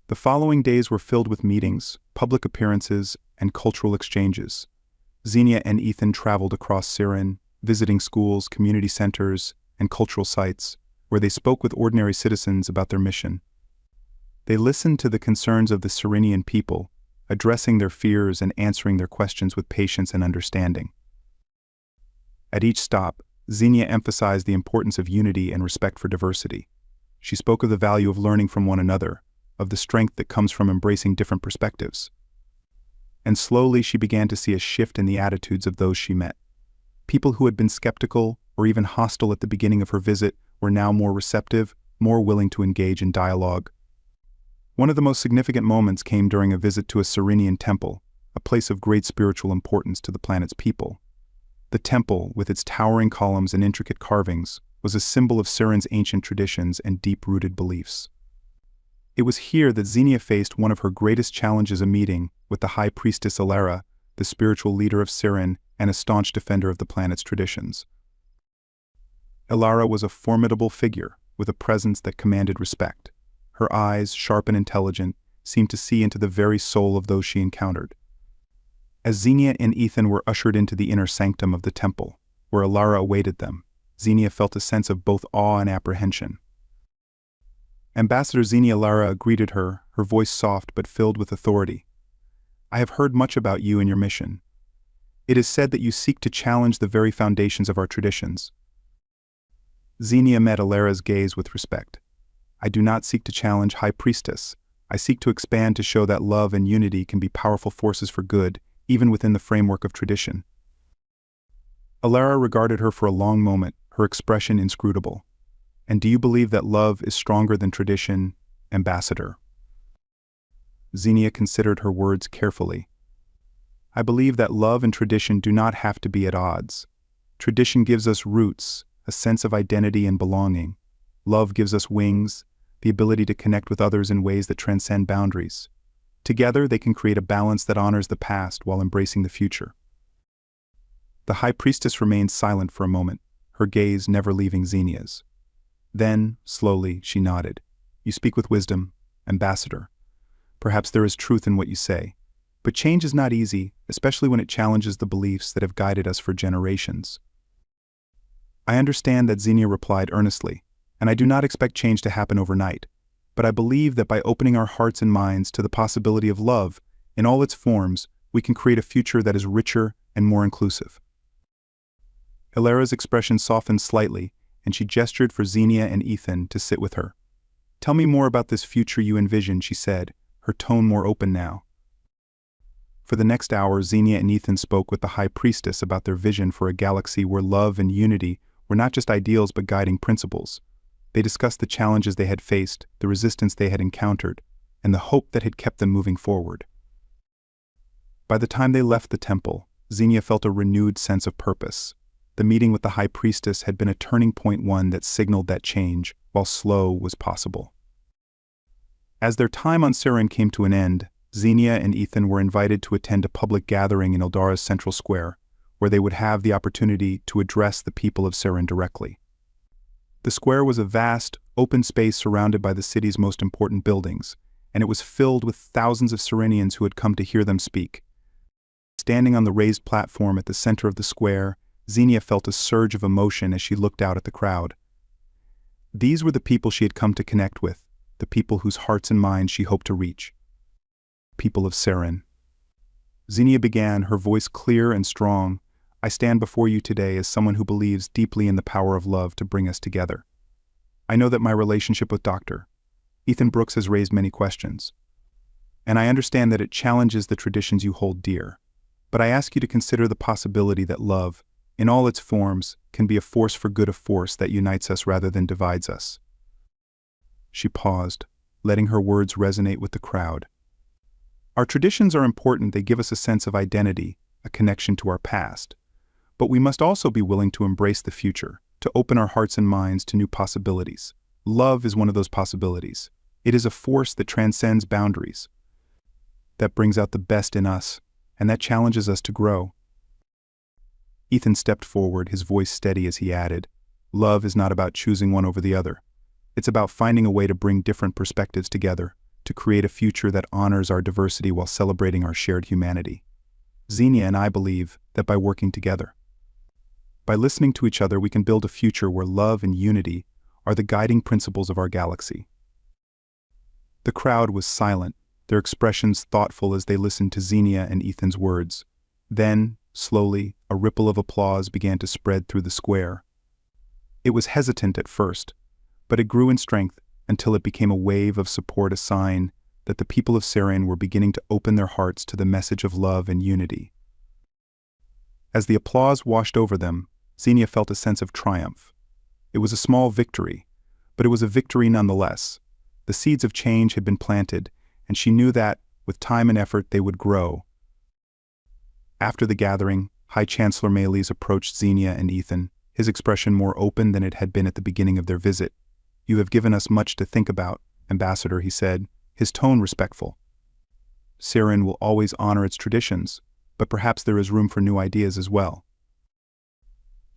The following days were filled with meetings, public appearances, and cultural exchanges. Xenia and Ethan traveled across Saren, visiting schools, community centers, and cultural sites, where they spoke with ordinary citizens about their mission. They listened to the concerns of the Serenian people, addressing their fears and answering their questions with patience and understanding. At each stop, Xenia emphasized the importance of unity and respect for diversity. She spoke of the value of learning from one another, of the strength that comes from embracing different perspectives. And slowly she began to see a shift in the attitudes of those she met. People who had been skeptical or even hostile at the beginning of her visit were now more receptive, more willing to engage in dialogue. One of the most significant moments came during a visit to a Serenian temple, a place of great spiritual importance to the planet's people. The temple, with its towering columns and intricate carvings, was a symbol of Saren's ancient traditions and deep-rooted beliefs. It was here that Xenia faced one of her greatest challenges, a meeting with the High Priestess Alara, the spiritual leader of Siren and a staunch defender of the planet's traditions. Alara was a formidable figure, with a presence that commanded respect. Her eyes, sharp and intelligent, seemed to see into the very soul of those she encountered. As Xenia and Ethan were ushered into the inner sanctum of the temple, where Alara awaited them, Xenia felt a sense of both awe and apprehension. Ambassador Xenia Lara greeted her, her voice soft but filled with authority. "I have heard much about you and your mission. It is said that you seek to challenge the very foundations of our traditions." Xenia met Alara's gaze with respect. "I do not seek to challenge High Priestess. I seek to expand to show that love and unity can be powerful forces for good, even within the framework of tradition." Alara regarded her for a long moment, her expression inscrutable. "And do you believe that love is stronger than tradition, Ambassador?" Xenia considered her words carefully. "I believe that love and tradition do not have to be at odds. Tradition gives us roots, a sense of identity and belonging. Love gives us wings, the ability to connect with others in ways that transcend boundaries. Together, they can create a balance that honors the past while embracing the future." The High Priestess remained silent for a moment, her gaze never leaving Xenia's. Then, slowly, she nodded. "You speak with wisdom, Ambassador. Perhaps there is truth in what you say. But change is not easy, especially when it challenges the beliefs that have guided us for generations." "I understand that," Xenia replied earnestly, "and I do not expect change to happen overnight. But I believe that by opening our hearts and minds to the possibility of love, in all its forms, we can create a future that is richer and more inclusive." Alara's expression softened slightly, and she gestured for Xenia and Ethan to sit with her. "Tell me more about this future you envision," she said, her tone more open now. For the next hour, Xenia and Ethan spoke with the High Priestess about their vision for a galaxy where love and unity were not just ideals but guiding principles. They discussed the challenges they had faced, the resistance they had encountered, and the hope that had kept them moving forward. By the time they left the temple, Xenia felt a renewed sense of purpose. The meeting with the High Priestess had been a turning point, one that signaled that change, while slow, was possible. As their time on Siren came to an end, Xenia and Ethan were invited to attend a public gathering in Eldara's central square, where they would have the opportunity to address the people of Siren directly. The square was a vast, open space surrounded by the city's most important buildings, and it was filled with thousands of Sirenians who had come to hear them speak. Standing on the raised platform at the center of the square, Xenia felt a surge of emotion as she looked out at the crowd. These were the people she had come to connect with, the people whose hearts and minds she hoped to reach. People of Siren. Xenia began, her voice clear and strong. "I stand before you today as someone who believes deeply in the power of love to bring us together. I know that my relationship with Dr. Ethan Brooks has raised many questions, and I understand that it challenges the traditions you hold dear. But I ask you to consider the possibility that love, in all its forms, can be a force for good, a force that unites us rather than divides us." She paused, letting her words resonate with the crowd. "Our traditions are important. They give us a sense of identity, a connection to our past. But we must also be willing to embrace the future, to open our hearts and minds to new possibilities. Love is one of those possibilities. It is a force that transcends boundaries, that brings out the best in us, and that challenges us to grow." Ethan stepped forward, his voice steady as he added, "Love is not about choosing one over the other. It's about finding a way to bring different perspectives together, to create a future that honors our diversity while celebrating our shared humanity. Xenia and I believe that by working together, by listening to each other, we can build a future where love and unity are the guiding principles of our galaxy." The crowd was silent, their expressions thoughtful as they listened to Xenia and Ethan's words. Then, slowly, a ripple of applause began to spread through the square. It was hesitant at first, but it grew in strength until it became a wave of support, a sign that the people of Siren were beginning to open their hearts to the message of love and unity. As the applause washed over them, Xenia felt a sense of triumph. It was a small victory, but it was a victory nonetheless. The seeds of change had been planted, and she knew that, with time and effort, they would grow. After the gathering, High Chancellor Mayles approached Xenia and Ethan, his expression more open than it had been at the beginning of their visit. "You have given us much to think about, Ambassador, he said, his tone respectful. Siren will always honor its traditions, but perhaps there is room for new ideas as well.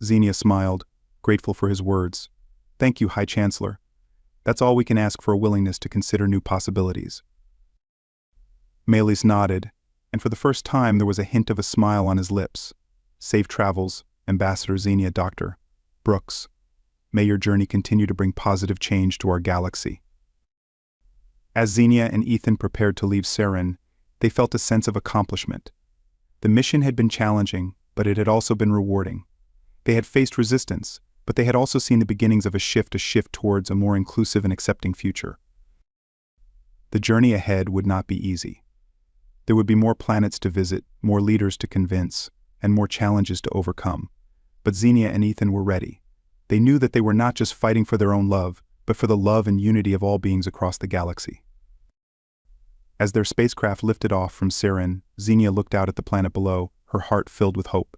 Xenia smiled, grateful for his words. Thank you, High Chancellor. That's all we can ask for, a willingness to consider new possibilities. Melis nodded, and for the first time there was a hint of a smile on his lips. Safe travels, Ambassador Xenia, Dr. Brooks. May your journey continue to bring positive change to our galaxy. As Xenia and Ethan prepared to leave Saren, they felt a sense of accomplishment. The mission had been challenging, but it had also been rewarding. They had faced resistance, but they had also seen the beginnings of a shift towards a more inclusive and accepting future. The journey ahead would not be easy. There would be more planets to visit, more leaders to convince, and more challenges to overcome. But Xenia and Ethan were ready. They knew that they were not just fighting for their own love, but for the love and unity of all beings across the galaxy. As their spacecraft lifted off from Saren, Xenia looked out at the planet below, her heart filled with hope.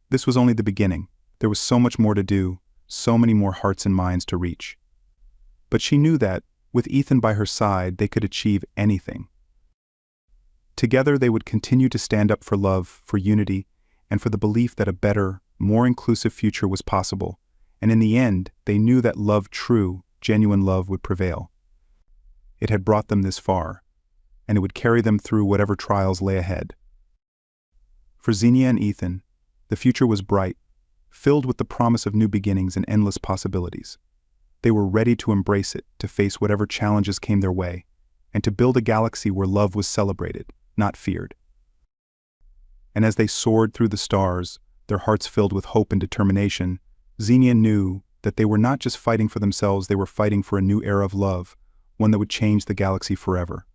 This was only the beginning. There was so much more to do, so many more hearts and minds to reach. But she knew that, with Ethan by her side, they could achieve anything. Together they would continue to stand up for love, for unity, and for the belief that a better, more inclusive future was possible, and in the end, they knew that love, true, genuine love, would prevail. It had brought them this far, and it would carry them through whatever trials lay ahead. For Xenia and Ethan, the future was bright, filled with the promise of new beginnings and endless possibilities. They were ready to embrace it, to face whatever challenges came their way, and to build a galaxy where love was celebrated, not feared. And as they soared through the stars, their hearts filled with hope and determination, Xenia knew that they were not just fighting for themselves, they were fighting for a new era of love, one that would change the galaxy forever.